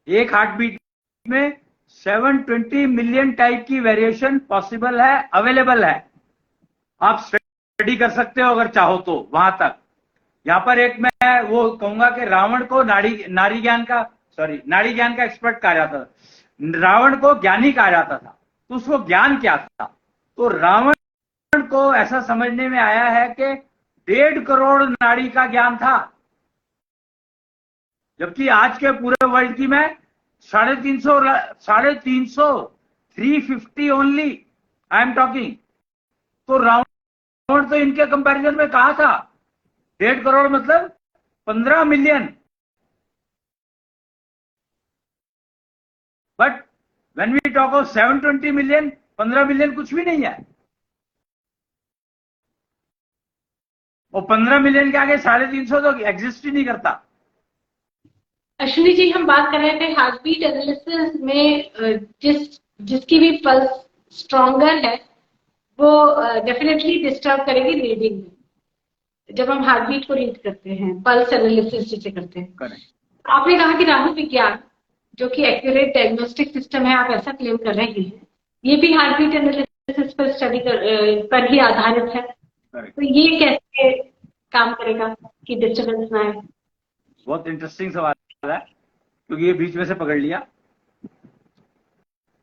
एक हार्ट बीट में 720 मिलियन टाइप की वेरिएशन पॉसिबल है, अवेलेबल है। आप स्टडी स्टडी कर सकते हो अगर चाहो तो वहां तक। यहाँ पर एक मैं वो कहूंगा कि रावण को नारी ज्ञान का एक्सपर्ट कहा जाता था, रावण को ज्ञानी कहा जाता था। तो उसको ज्ञान क्या था? तो रावण को ऐसा समझने में आया है कि 1.5 करोड़ नाड़ी का ज्ञान था, जबकि आज के पूरे वर्ल्ड की मैं 350 350 ओनली आई एम टॉकिंग। तो रावण तो इनके कंपैरिजन में कहा था 1.5 करोड़ मतलब 15 million. But when we talk of 720 million, 15 million कुछ भी नहीं है। और 15 मिलियन के आगे 350 तो एग्जिस्ट ही नहीं करता। अश्विनी जी, हम बात कर रहे थे हार्ट बीट एनालिसिस में जिसकी भी पल्स स्ट्रॉन्गर है वो डेफिनेटली डिस्टर्ब करेगी रीडिंग में, जब हम हार्ट बीट को रीड करते हैं, पल्स एनालिसिस जिसे करते हैं। करेक्ट। आपने कहा कि राहु विज्ञान जो कि एक्यूरेट डायग्नोस्टिक सिस्टम है, आप ऐसा क्लेम कर रहे हैं, ये भी हार्ट बीट एनालिसिस पर स्टडी पर ही आधारित है। तो ये कैसे काम करेगा कि डिस्टर्बेंस ना आए? बहुत इंटरेस्टिंग सवाल है, क्योंकि ये बीच में से पकड़ लिया।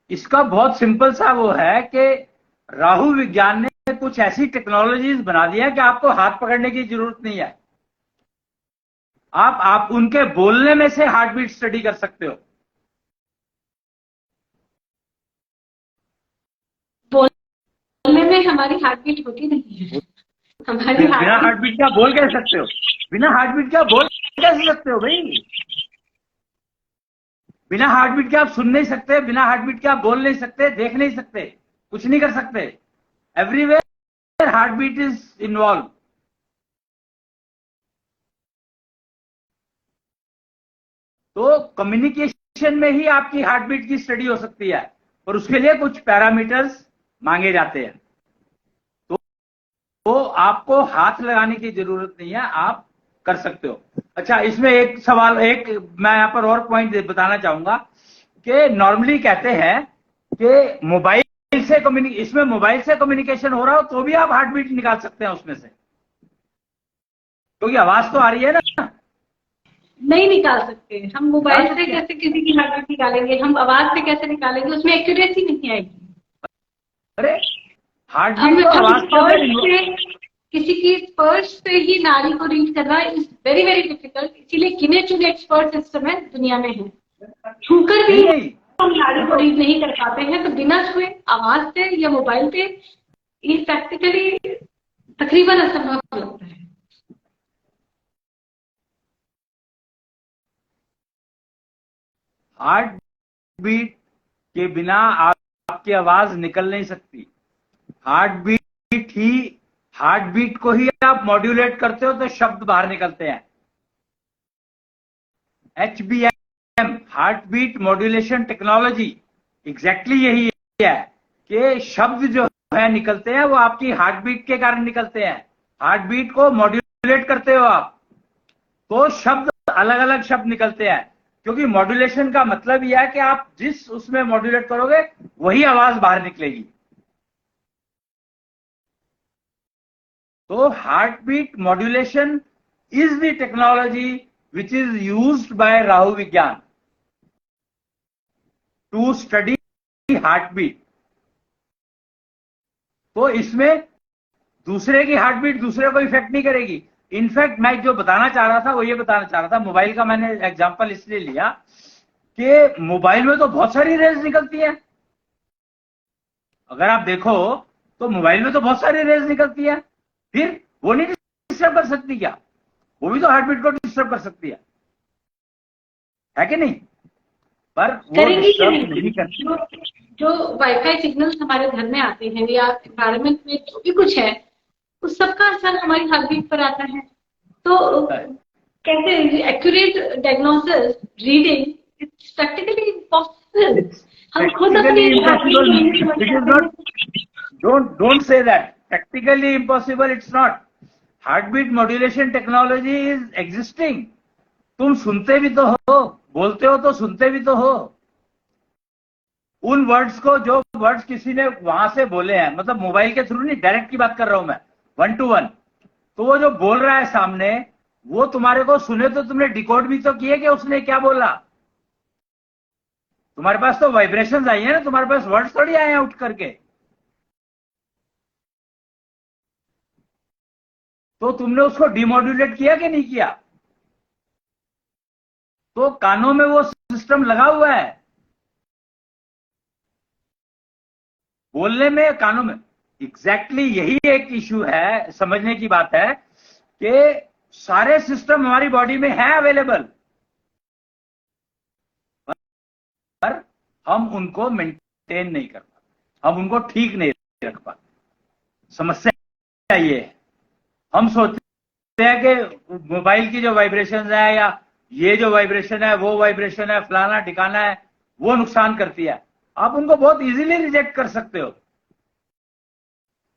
इसका बहुत सिंपल सा वो है कि राहु विज्ञान ने कुछ ऐसी टेक्नोलॉजीज बना दी है कि आपको हाथ पकड़ने की जरूरत नहीं है। आप उनके बोलने में से हार्ट बीट स्टडी कर सकते हो। बोलने में हमारी हार्ट बीट होती नहीं है। हमारी बिना हार्ट बीट क्या बोल कह सकते हो? बिना हार्ट बीट क्या बोल कैसे सकते हो भाई? बिना हार्ट बीट के आप सुन नहीं सकते, बिना हार्ट बीट के आप बोल नहीं सकते, देख नहीं सकते, कुछ नहीं कर सकते। Everywhere heart beat is involve. तो कम्युनिकेशन में ही आपकी हार्ट बीट की स्टडी हो सकती है, और उसके लिए कुछ पैरामीटर्स मांगे जाते हैं। तो आपको हाथ लगाने की जरूरत नहीं है, आप कर सकते हो। अच्छा, इसमें एक सवाल, मैं यहां पर और पॉइंट बताना चाहूंगा कि नॉर्मली कहते हैं कि मोबाइल से कम्युनिकेशन हो रहा हो तो भी आप हार्ट बीट निकाल सकते हैं उसमें से, क्योंकि आवाज तो आ रही है ना। नहीं निकाल सकते। हम मोबाइल से कैसे किसी की हार्ट बीट निकालेंगे? हम आवाज से कैसे निकालेंगे? उसमें एक्यूरेसी नहीं आएगी। अरे हार्ट बीट तो आवाज से, किसी की स्पर्श से ही नाड़ी को रीड करना इज वेरी वेरी डिफिकल्ट। इसीलिए गिने चुने एक्सपर्ट सिस्टम है दुनिया में है, छूकर भी हम नाड़ी को रीड नहीं कर पाते हैं। तो बिना छुए आवाज से या मोबाइल पे ये प्रैक्टिकली तकरीबन असंभव लगता है। हार्ट बीट के बिना आपकी आवाज निकल नहीं सकती। हार्ट बीट को ही आप मॉड्यूलेट करते हो तो शब्द बाहर निकलते हैं। HBM, heart beat modulation technology, exactly यही है कि शब्द जो है निकलते हैं वो आपकी हार्ट बीट के कारण निकलते हैं। हार्ट बीट को मॉड्यूलेट करते हो आप तो शब्द, अलग अलग शब्द निकलते हैं, क्योंकि मॉड्यूलेशन का मतलब यह है कि आप जिस उसमें मॉड्यूलेट करोगे वही आवाज बाहर निकलेगी। तो heart beat modulation is the technology which is used by Rahu विज्ञान टू स्टडी हार्ट बीट। तो इसमें दूसरे की हार्ट बीट दूसरे को इफेक्ट नहीं करेगी। इनफैक्ट मैं जो बताना चाह रहा था वो ये बताना चाह रहा था, मोबाइल का मैंने एग्जांपल इसलिए लिया कि मोबाइल में तो बहुत सारी रेज निकलती है। अगर आप देखो तो मोबाइल में तो बहुत सारी रेज निकलती है, फिर वो नहीं डिस्टर्ब कर सकती क्या? वो भी तो हार्ट बीट को डिस्टर्ब कर सकती है कि नहीं? पर वो डिस्टर्ब नहीं करती। जो वाईफाई सिग्नल्स हमारे घर में आते हैं या एनवायरमेंट में जो भी कुछ है उस सबका असर हमारी हार्ट बीट पर आता है। तो कैसे accurate diagnosis reading it's practically impossible. हम खुद अपनी don't say that practically impossible, it's not. Heartbeat modulation technology is existing. तुम सुनते भी तो हो, बोलते हो तो सुनते भी तो हो। उन वर्ड्स को, जो वर्ड्स किसी ने वहां से बोले हैं, मतलब मोबाइल के थ्रू नहीं, डायरेक्ट की बात कर रहा हूं मैं, 1 to 1, तो वो जो बोल रहा है सामने वो तुम्हारे को सुने तो तुमने डिकोड भी तो किए कि उसने क्या बोला। तुम्हारे पास तो वाइब्रेशंस आई है ना, तुम्हारे पास वर्ड्स थोड़ी आए हैं उठ करके। तो तुमने उसको डिमोड्यूलेट किया कि नहीं किया? तो कानों में वो सिस्टम लगा हुआ है, बोलने में कानों में। एग्जैक्टली यही एक इश्यू है, समझने की बात है कि सारे सिस्टम हमारी बॉडी में है अवेलेबल, पर हम उनको मेंटेन नहीं कर पाते, हम उनको ठीक नहीं रख पाते। समस्या ये है, हम सोचते हैं कि मोबाइल की जो वाइब्रेशन है या ये जो वाइब्रेशन है वो वाइब्रेशन है, फलाना ठिकाना है, वो नुकसान करती है। आप उनको बहुत इजीली रिजेक्ट कर सकते हो,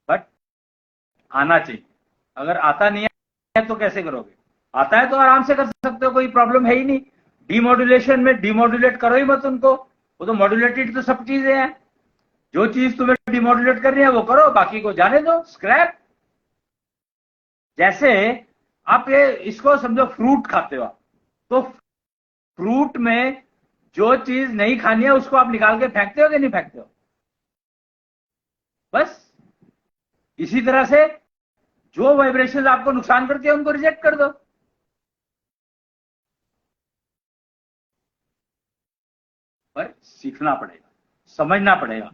बट आना चाहिए। अगर आता नहीं है तो कैसे करोगे? आता है तो आराम से कर सकते हो, कोई प्रॉब्लम है ही नहीं। डीमोड्यूलेशन में डीमोड्यूलेट करो ही मत उनको, वो तो मॉड्यूलेटेड तो सब चीजें हैं। जो चीज तुम्हें डीमोड्यूलेट करनी है वो करो, बाकी को जाने दो, स्क्रैप। जैसे आप ये इसको समझो, फ्रूट खाते हो आप, तो फ्रूट में जो चीज नहीं खानी है उसको आप निकाल के फेंकते हो कि नहीं फेंकते हो? बस इसी तरह से जो वाइब्रेशन आपको नुकसान करती है उनको रिजेक्ट कर दो। पर सीखना पड़ेगा, समझना पड़ेगा,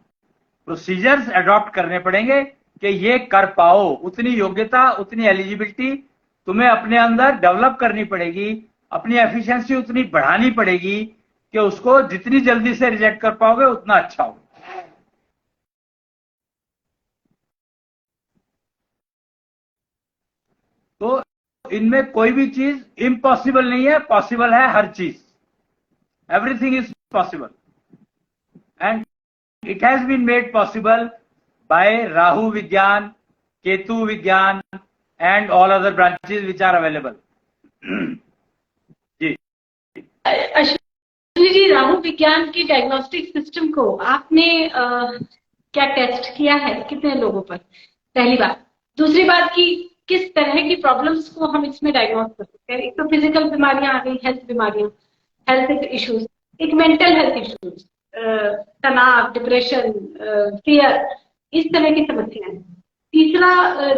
प्रोसीजर्स अडॉप्ट करने पड़ेंगे कि ये कर पाओ। उतनी योग्यता, उतनी एलिजिबिलिटी तुम्हें अपने अंदर डेवलप करनी पड़ेगी, अपनी एफिशिएंसी उतनी बढ़ानी पड़ेगी कि उसको जितनी जल्दी से रिजेक्ट कर पाओगे उतना अच्छा होगा। तो इनमें कोई भी चीज इम्पॉसिबल नहीं है, पॉसिबल है हर चीज। Everything is possible and it has been made possible by Rahu Vigyan, Ketu Vigyan and all other branches which are available. जी अश्विनी जी, राहु विज्ञान की डायग्नोस्टिक सिस्टम को आपने क्या टेस्ट किया है, कितने लोगों पर? पहली बात। दूसरी बात की किस तरह की प्रॉब्लम्स को हम इसमें डायग्नोस कर सकते हैं? एक तो फिजिकल बीमारियां आ गई, हेल्थ बीमारियां, हेल्थ इश्यूज, एक मेंटल हेल्थ इश्यूज, तनाव, डिप्रेशन, फियर, इस तरह की समस्याएं। तीसरा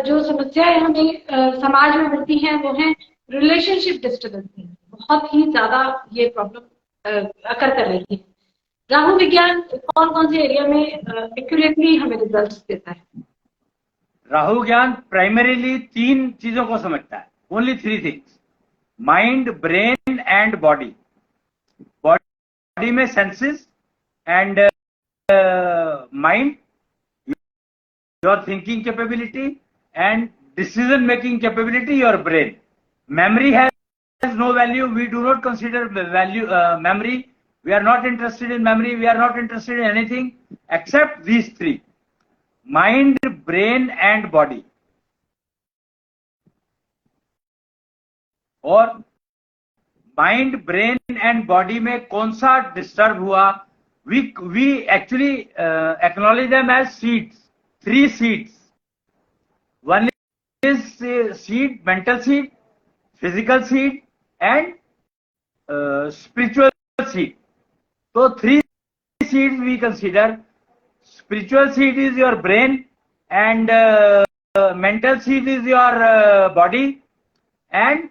जो समस्याएं हमें समाज में मिलती हैं वो है रिलेशनशिप डिस्टर्बेंस। बहुत ही ज्यादा ये प्रॉब्लम अकर कर रही है। राहु विज्ञान कौन कौन से एरिया में एक्यूरेटली हमें रिजल्ट्स देता है? राहु ज्ञान प्राइमरीली 3 चीजों को समझता है, only 3 things: mind, brain and body. Body में senses and mind, your thinking capability and decision making capability, your brain. Memory has no value, we do not consider value memory, we are not interested in memory, we are not interested in anything except these 3: mind, brain and body. और mind, brain and body में कौन सा disturb हुआ, we actually acknowledge them as seeds, 3 seeds. One is seed, mental seed, physical seed and spiritual seed. So 3 seeds we consider. Spiritual seed is your brain and mental seed is your body, and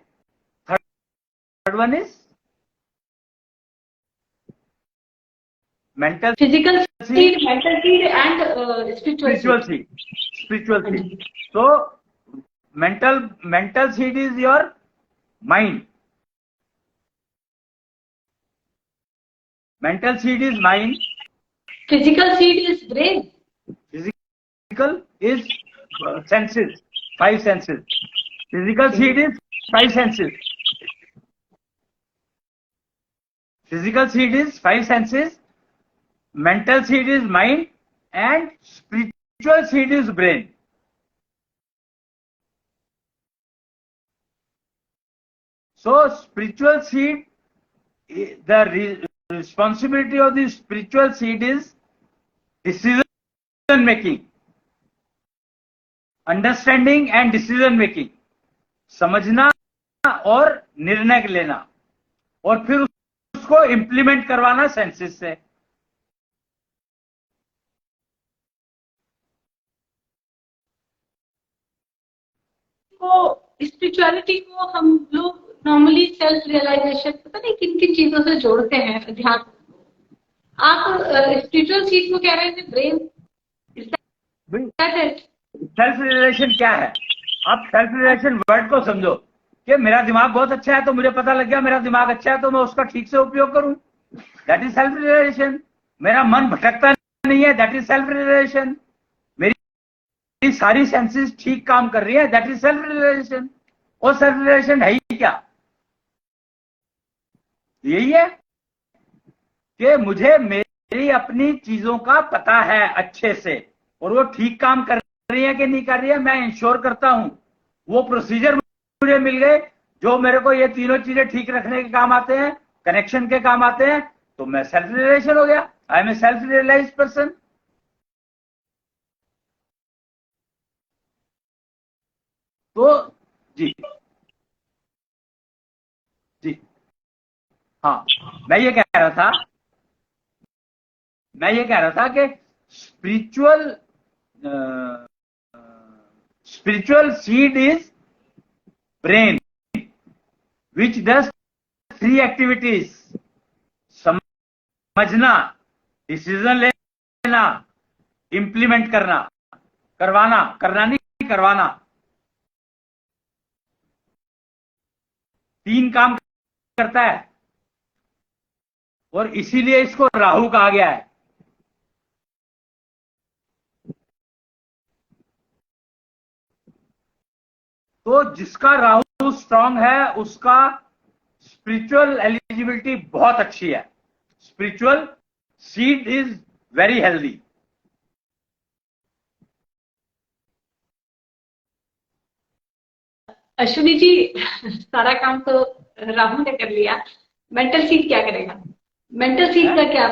third one is mental physical seed, mental seed and spiritual seed. Spiritual seed. So mental seed is your mind. Mental seed is mind. Physical seed is brain. Physical is senses, 5 senses. Physical seed is 5 senses. Physical seed is 5 senses. Mental seed is mind and spiritual seed is brain. So spiritual seed, the responsibility of the spiritual seed is decision making. Understanding and decision making, समझना और निर्णय लेना, और फिर उसको implement करवाना senses से। को स्पिरिचुअलिटी को हम लोग नॉर्मली सेल्फ रियलाइजेशन पता नहीं किन किन चीजों से जोड़ते हैं, अध्यात्म। आप स्पिरिचुअल चीज को कह रहे थे, ब्रेन, सेल्फ रियलाइजेशन क्या है? आप सेल्फ रियलाइजेशन वर्ड को समझो कि मेरा दिमाग बहुत अच्छा है, तो मुझे पता लग गया मेरा दिमाग अच्छा है, तो मैं उसका ठीक से उपयोग करूं, दैट इज सेल्फ रियलाइजेशन। मेरा मन भटकता नहीं है, दैट इज सेल्फ रियलाइजेशन। मेरी सारी सेंसेस ठीक काम कर रही है, दैट इज सेल्फ रियलाइजेशन। और सेल्फ रियलाइजेशन है ही क्या? यही है कि मुझे मेरी अपनी चीजों का पता है अच्छे से, और वो ठीक काम कर रही है कि नहीं कर रही है, मैं इंश्योर करता हूं। वो प्रोसीजर मुझे मिल गए जो मेरे को ये तीनों चीजें ठीक रखने के काम आते हैं, कनेक्शन के काम आते हैं, तो मैं सेल्फ रियलाइजेशन हो गया। I am a self realize person. तो जी जी हाँ, मैं ये कह रहा था कि spiritual seed is brain which does 3 activities: समझना, डिसीजन लेना, इंप्लीमेंट करना, करना नहीं करवाना। 3 काम करता है, और इसीलिए इसको राहु कहा गया है। तो जिसका राहु स्ट्रांग है उसका स्पिरिचुअल एलिजिबिलिटी बहुत अच्छी है, spiritual seed is very healthy. Ashwini ji, सारा काम तो राहु ने कर लिया, मेंटल सीड क्या करेगा? मेंटल सीड का क्या?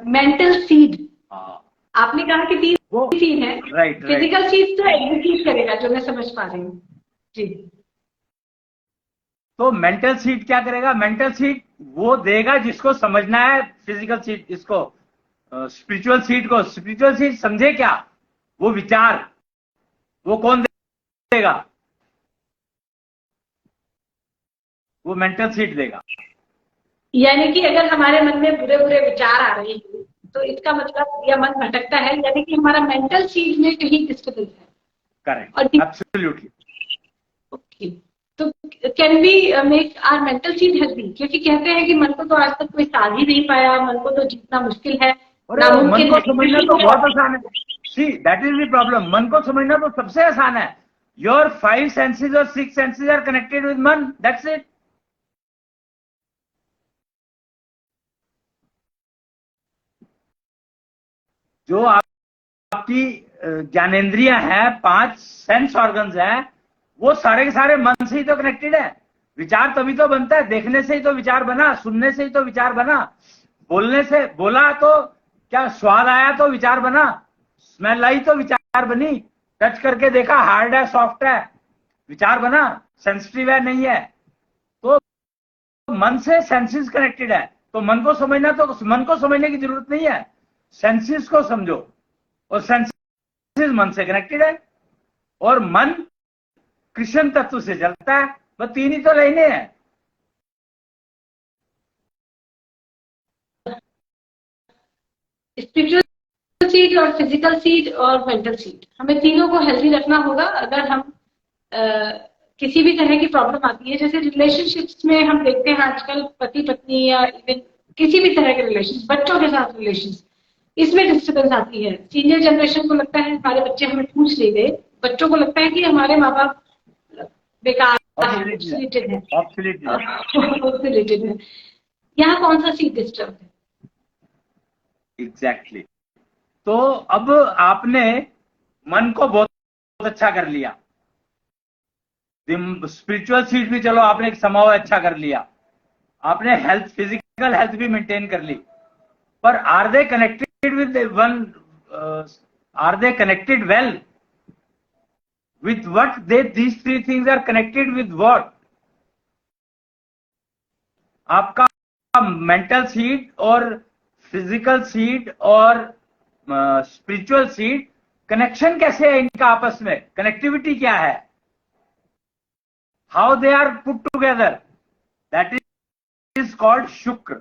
मेंटल सीड आपने कहा कि 3 सीड है, राइट। फिजिकल सीड तो एग्जीक्यूट करेगा, जो मैं समझ पा रही हूँ जी। तो मेंटल सीड क्या करेगा? मेंटल सीड वो देगा जिसको समझना है। फिजिकल सीड इसको, स्पिरिचुअल सीड को, स्पिरिचुअल सीड समझे क्या? वो विचार, वो कौन देगा? वो मेंटल सीड देगा। यानी कि अगर हमारे मन में बुरे बुरे विचार आ रहे हैं तो इसका मतलब या मन भटकता है, यानी कि हमारा मेंटल सीड में कहीं डिस्टर्बेंस है। Correct, absolutely. ओके, तो can be make our mental seed healthy? क्योंकि कहते हैं कि मन को तो आज तक कोई साध ही नहीं पाया, मन को तो जीतना मुश्किल है, मन को समझना तो बहुत आसान है। सी, दैट इज द प्रॉब्लम। मन को समझना तो सबसे आसान है। योर 5 सेंसेस और 6 सेंसेस आर कनेक्टेड विद मन, दैट्स इट। जो आपकी ज्ञानेंद्रियां हैं, 5 सेंस ऑर्गन्स हैं, वो सारे के सारे मन से ही तो कनेक्टेड है। विचार तभी तो बनता है, देखने से ही तो विचार बना, सुनने से ही तो विचार बना, बोलने से बोला तो क्या स्वाद आया तो विचार बना, स्मेल आई तो विचार बनी, टच करके देखा हार्ड है सॉफ्ट है, विचार बना, सेंसिटिव है नहीं है। तो मन से सेंसेस कनेक्टेड है। तो मन को समझना, तो मन को समझने की जरूरत नहीं है, सेंसेस को समझो, और सेंसेस मन से कनेक्टेड है, और मन कृष्ण तत्व से चलता है। बस 3 ही तो लाइनें हैं। स्पिरिचुअल सीड और फिजिकल सीड और मेंटल सीड, हमें तीनों को हेल्दी रखना होगा। अगर हम किसी भी तरह की प्रॉब्लम आती है, जैसे रिलेशनशिप्स में हम देखते हैं आजकल पति पत्नी या इवन किसी भी तरह के रिलेशन, बच्चों के साथ रिलेशन, इसमें डिस्टर्बेंस आती है। सीनियर जनरेशन को लगता है हमारे बच्चे हमें पूछ नहीं रहे, बच्चों को लगता है कि हमारे माँ बाप बेकार है। यहाँ कौन सा सीड डिस्टर्ब है? एग्जैक्टली। तो अब आपने मन को बहुत अच्छा कर लिया, स्पिरिचुअल सीड भी चलो आपने एक समाव अच्छा कर लिया, आपने हेल्थ, फिजिकल हेल्थ भी मेंटेन कर ली, पर are they connected with one? Are they connected well? with what these three things are connected with what? आपका मेंटल सीड और फिजिकल सीड और स्पिरिचुअल सीड, कनेक्शन कैसे है इनका आपस में, कनेक्टिविटी क्या है, how they are put together, that is called Shukra,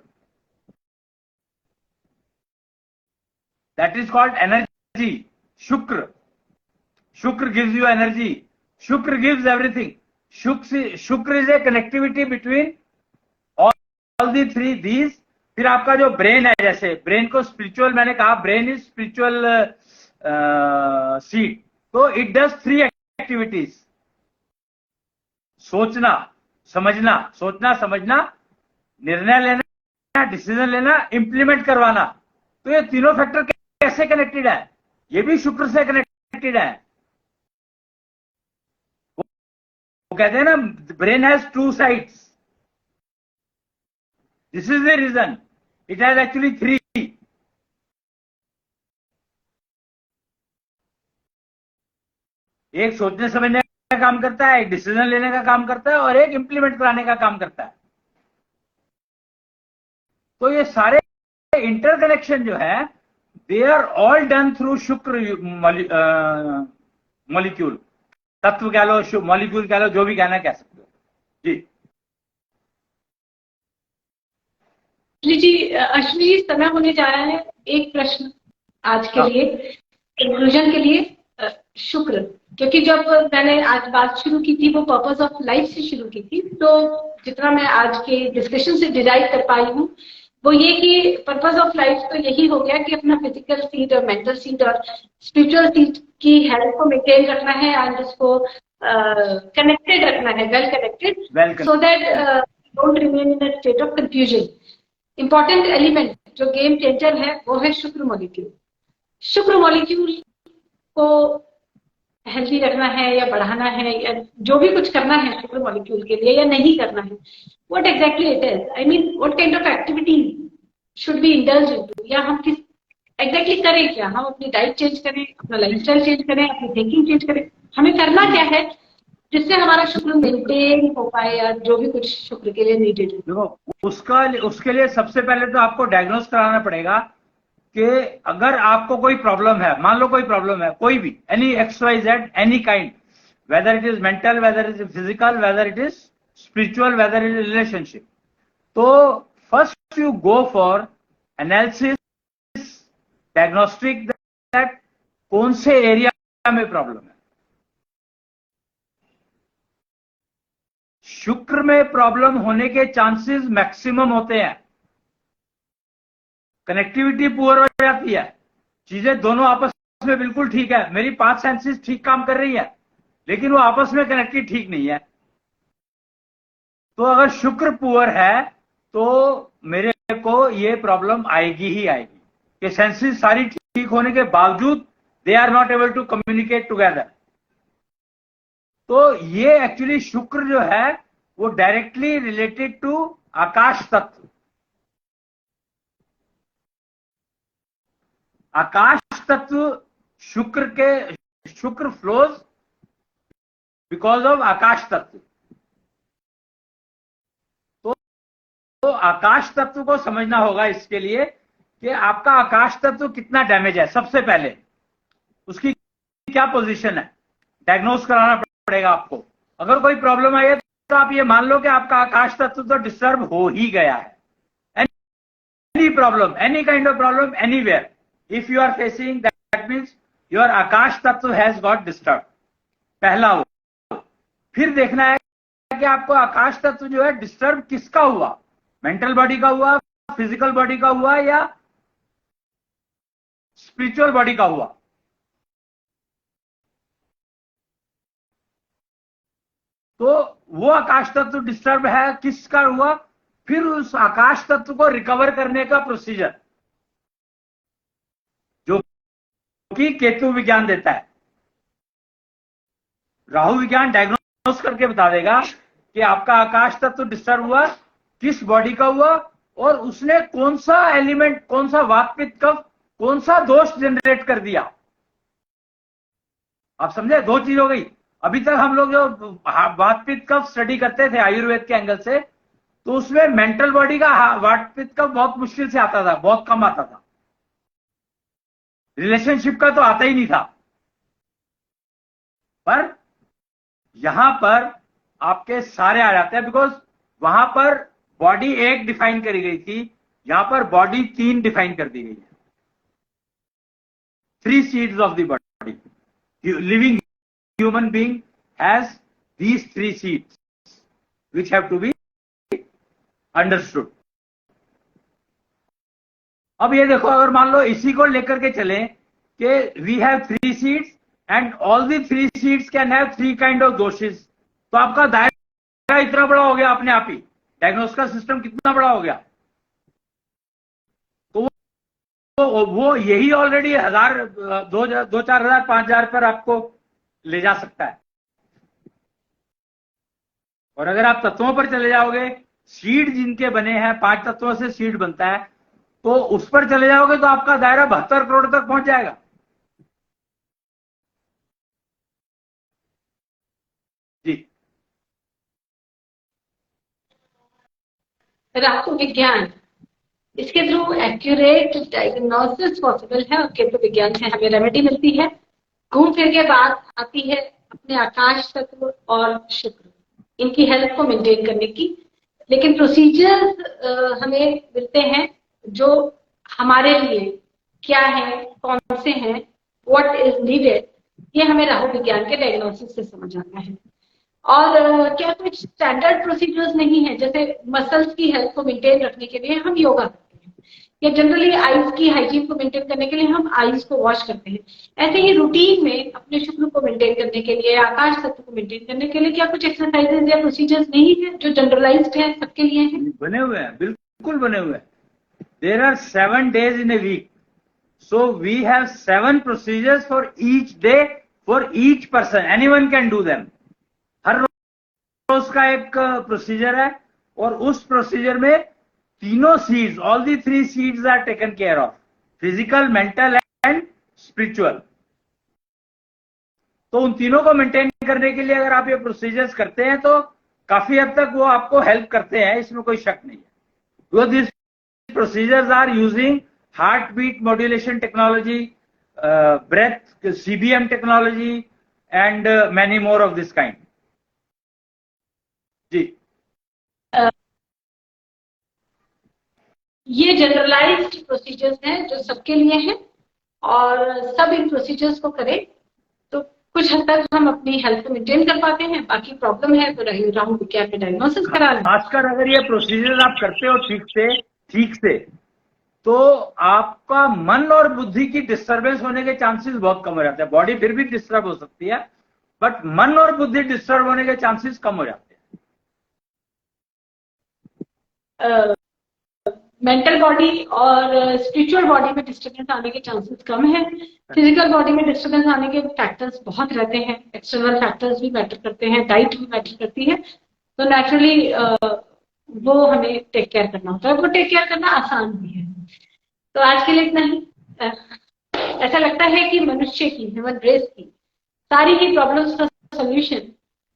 that is called energy. Shukra gives you energy, Shukra gives everything. Shukra is a connectivity between all the three these. फिर आपका जो ब्रेन है, जैसे ब्रेन को स्पिरिचुअल, मैंने कहा ब्रेन इज स्पिरिचुअल सीड, तो it does three activities: सोचना समझना, निर्णय लेना, डिसीजन लेना, इंप्लीमेंट करवाना. तो ये तीनों फैक्टर कैसे कनेक्टेड है? ये भी शुक्र से कनेक्टेड है. वो कहते हैं ना, brain has two sides. This is the reason it has actually three. एक सोचने समझने का काम करता है, एक डिसीजन लेने का काम करता है, और एक इंप्लीमेंट कराने का काम करता है. तो ये सारे इंटरकनेक्शन जो है, they are all done through Shukra molecule. तत्व कह लो, मॉलिक्यूल कह लो, जो भी कहना कह सकते हो जी. जी अश्विनी जी, समय होने जा रहा है. एक प्रश्न आज के लिए, कंक्लूजन के लिए. शुक्र, क्योंकि जब मैंने आज बात शुरू की थी वो पर्पस ऑफ लाइफ से शुरू की थी, तो जितना मैं आज के डिस्कशन से डिराइव कर पाई हूँ वो ये कि पर्पस ऑफ लाइफ तो यही हो गया कि अपना फिजिकल सीड और मेंटल सीड और स्पिरिचुअल सीड की हेल्थ को मेंटेन रखना है एंड उसको कनेक्टेड रखना है, well connected, so that don't remain in a state of confusion. Important element जो गेम चेंजर है वो है शुक्र मॉलिक्यूल. शुक्र मॉलिक्यूल को हेल्दी रखना है या बढ़ाना है या जो भी कुछ करना है शुक्र मॉलिक्यूल के लिए, या नहीं करना है, what exactly it is, I mean what kind of activity should be indulge into, या हम किस एग्जैक्टली करें क्या? हम अपनी डाइट चेंज करें, अपना लाइफस्टाइल चेंज करें, अपनी थिंकिंग चेंज करें, हमें करना क्या है जिससे हमारा शुक्र मेंटेन हो पाए या जो भी कुछ शुक्र के लिए नीडेड है? देखो, उसके लिए सबसे पहले तो आपको डायग्नोस कराना पड़ेगा कि अगर आपको कोई प्रॉब्लम है, मान लो कोई प्रॉब्लम है, कोई भी, any XYZ, any kind, whether it is mental, whether it is physical, whether it is spiritual, whether it is relationship, तो first you go for analysis, diagnostic, that कौन से एरिया में प्रॉब्लम है. शुक्र में प्रॉब्लम होने के चांसेस मैक्सिमम होते हैं. कनेक्टिविटी पुअर हो जाती है, चीजें दोनों आपस में बिल्कुल ठीक है, मेरी 5 सेंसेस ठीक काम कर रही है, लेकिन वो आपस में कनेक्टेड ठीक नहीं है. तो अगर शुक्र पुअर है तो मेरे को ये प्रॉब्लम आएगी ही आएगी कि सेंसेस सारी ठीक होने के बावजूद they are not able to communicate together. तो ये एक्चुअली शुक्र जो है वो डायरेक्टली रिलेटेड टू आकाश तत्व. आकाश तत्व शुक्र फ्लोज बिकॉज ऑफ आकाश तत्व. तो आकाश तत्व को समझना होगा इसके लिए कि आपका आकाश तत्व कितना डैमेज है. सबसे पहले उसकी क्या पोजीशन है, डायग्नोस कराना पड़ेगा आपको. अगर कोई प्रॉब्लम आई है तो आप ये मान लो कि आपका आकाश तत्व तो डिस्टर्ब हो ही गया है. Any problem, any kind of problem, anywhere, if you are facing, that means your आकाश तत्व has got disturbed. पहला वो. फिर देखना है कि आपको आकाश तत्व जो है डिस्टर्ब किसका हुआ, मेंटल बॉडी का हुआ, फिजिकल बॉडी का हुआ, या स्पिरिचुअल बॉडी का हुआ. तो वो आकाश तत्व डिस्टर्ब है किसका हुआ, फिर उस आकाश तत्व को रिकवर करने का प्रोसीजर कि केतु विज्ञान देता है. राहु विज्ञान डायग्नोस करके बता देगा कि आपका आकाश तत्व डिस्टर्ब हुआ, किस बॉडी का हुआ, और उसने कौन सा एलिमेंट, कौन सा वात पित्त कफ, कौन सा दोष जनरेट कर दिया. आप समझे, 2 चीज हो गई. अभी तक हम लोग जो वात पित्त कफ स्टडी करते थे आयुर्वेद के एंगल से, तो उसमें मेंटल बॉडी का वात पित्त कफ बहुत मुश्किल से आता था, बहुत कम आता था, रिलेशनशिप का तो आता ही नहीं था। पर यहां पर आपके सारे आ जाते हैं, बिकॉज वहां पर बॉडी एक डिफाइन करी गई थी, यहां पर बॉडी 3 डिफाइन कर दी गई है। 3 seeds of the body. Living human being has these 3 seeds which have to be understood. अब ये देखो, अगर मान लो इसी को लेकर के चले कि we have 3 seeds and all the 3 seeds can have 3 kind of doshas, तो आपका दायरा इतना बड़ा हो गया अपने आप ही, डायग्नोसिस का सिस्टम कितना बड़ा हो गया। तो वो यही ऑलरेडी 1000, 2-4 हजार, 5,000 पर आपको ले जा सकता है। और अगर आप तत्वों पर चले जाओगे, सीड जिनके बने हैं, 5 तत्वों से सीड बनता है, तो उस पर चले जाओगे तो आपका दायरा 72 करोड़ तक पहुंच जाएगा। जी, राहु विज्ञान, इसके थ्रू एक्यूरेट डायग्नोसिस पॉसिबल है और केतु विज्ञान से हमें रेमेडी मिलती है। घूम फिर के बात आती है अपने आकाश तत्व और शुक्र, इनकी हेल्थ को मेंटेन करने की। लेकिन प्रोसीजर्स हमें मिलते हैं जो हमारे लिए क्या है, कौन से हैं, व्हाट इज नीडेड, ये हमें राहु विज्ञान के डायग्नोसिस से समझ आता है। और क्या कुछ स्टैंडर्ड प्रोसीजर्स नहीं है, जैसे मसल्स की हेल्थ को मेंटेन रखने के लिए हम योगा करते हैं, या जनरली आईज की हाइजीन को मेंटेन करने के लिए हम आईज को वॉश करते हैं, ऐसे ही रूटीन में अपने शुक्र को मेंटेन करने के लिए, आकाश तत्व को मेंटेन करने के लिए क्या कुछ एक्सरसाइजेज या प्रोसीजर्स नहीं है जो जनरलाइज्ड है, सबके लिए है? बने हुए हैं, बिल्कुल बने हुए हैं। There are 7 days in a week, so we have 7 procedures for each day for each person, anyone can do them। हर रोज का एक प्रोसीजर है और उस प्रोसीजर में तीनों seeds, all the 3 seeds are taken care of, physical, mental and spiritual. तो उन तीनों को मेंटेन करने के लिए अगर आप ये प्रोसीजर्स करते हैं तो काफी हद तक वो आपको हेल्प करते हैं, इसमें कोई शक नहीं है। Because this procedures are using heart beat modulation technology, breath, CBM technology and many more of this kind. जी, ये जनरलाइज्ड प्रोसीजर्स हैं जो सबके लिए हैं, और सब इन प्रोसीजर्स को करें तो कुछ हद तक हम अपनी हेल्थ को मेंटेन कर पाते हैं। बाकी प्रॉब्लम है तो राहु विज्ञान में डायग्नोसिस करा लें। खासकर अगर ये प्रोसीजर आप करते हो ठीक से, तो आपका मन और बुद्धि की डिस्टर्बेंस होने के चांसेस बहुत कम हो जाते हैं। बॉडी फिर भी डिस्टर्ब हो सकती है, बट मन और बुद्धि डिस्टर्ब होने के चांसेस कम हो जाते हैं। मेंटल बॉडी और स्पिरिचुअल बॉडी में डिस्टर्बेंस आने के चांसेस कम है। फिजिकल बॉडी में डिस्टर्बेंस आने के फैक्टर्स बहुत रहते हैं, एक्सटर्नल फैक्टर्स भी मैटर करते हैं, डाइट भी मैटर करती है, तो नेचुरली वो हमें टेक केयर करना होता है। वो टेक केयर करना आसान भी है। तो आज के लिए इतना ही। ऐसा लगता है कि मनुष्य की, ह्यूमन रेस की सारी ही प्रॉब्लम्स का सोल्यूशन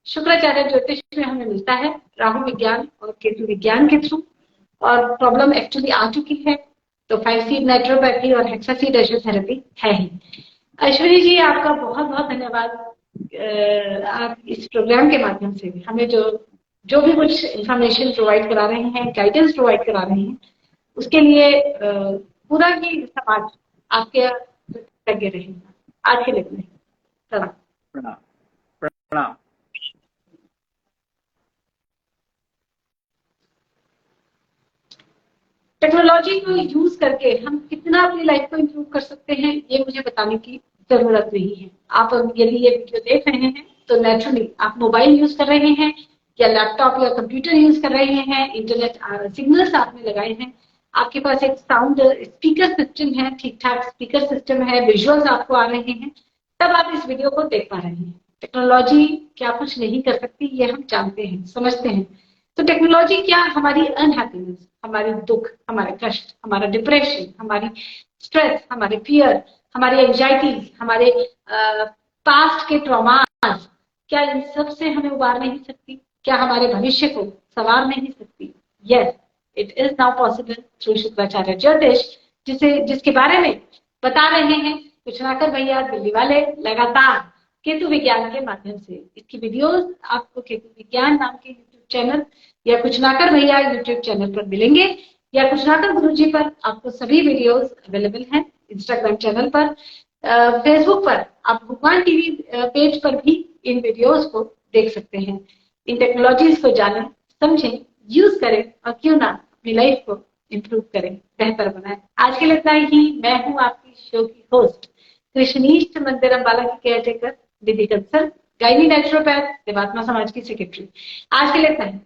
शुक्राचार्य ज्योतिष में हमें मिलता है, राहु विज्ञान और केतु विज्ञान के थ्रू। और प्रॉब्लम एक्चुअली आ चुकी है तो 5 सीड नेचुरोपैथी और हेक्सासीड थेरेपी है ही। ऐश्वर्या जी, आपका बहुत बहुत धन्यवाद। आप इस प्रोग्राम के माध्यम से हमें जो भी कुछ इंफॉर्मेशन प्रोवाइड करा रहे हैं, गाइडेंस प्रोवाइड करा रहे हैं, उसके लिए पूरा ही समाज आपके लगे रहेगा। आज के लिए प्रणाम। प्रणाम। टेक्नोलॉजी को यूज करके हम कितना अपनी लाइफ को इम्प्रूव कर सकते हैं, ये मुझे बताने की जरूरत नहीं है। आप यदि ये वीडियो देख रहे हैं तो नेचुरली आप मोबाइल यूज कर रहे हैं या लैपटॉप या कंप्यूटर यूज कर रहे हैं, इंटरनेट सिग्नल्स आपने लगाए हैं, आपके पास एक साउंड स्पीकर सिस्टम है, ठीक ठाक स्पीकर सिस्टम है, विजुअल्स आपको आ रहे हैं, तब आप इस वीडियो को देख पा रहे हैं। टेक्नोलॉजी क्या कुछ नहीं कर सकती, ये हम जानते हैं, समझते हैं। तो टेक्नोलॉजी क्या हमारी अनहैप्पीनेस, हमारी दुख, हमारे कष्ट, हमारा डिप्रेशन, हमारी स्ट्रेस, हमारे फियर, हमारी एंजाइटीज, हमारे पास्ट के ट्रॉमास, क्या इन सब से हमें उबार नहीं सकती? क्या हमारे भविष्य को संवार नहीं सकती? Yes, it is now possible through Shukracharya ज्योतिष, जिसके बारे में बता रहे हैं कुशनाकर भैया दिल्ली वाले लगातार केतु विज्ञान के माध्यम से। इसकी वीडियोस आपको केतु विज्ञान नाम के यूट्यूब चैनल या कुशनाकर भैया यूट्यूब चैनल पर मिलेंगे, या कुशनाकर गुरुजी पर आपको सभी वीडियोस अवेलेबल हैं। इंस्टाग्राम चैनल पर, फेसबुक पर आप भगवान टीवी पेज पर भी इन वीडियोस को देख सकते हैं। इन टेक्नोलॉजीज को जानें, समझें, यूज करें और क्यों ना अपनी लाइफ को इम्प्रूव करें, बेहतर बनाएं। आज के लिए इतना ही। मैं हूं आपकी शो की होस्ट कृष्णीष्ट मंदिर अम्बाला की केयरटेकर, दीदी कंसल, गायनी नेचुरोपैथ, देवात्मा समाज की सेक्रेटरी। आज के लिए इतना ही।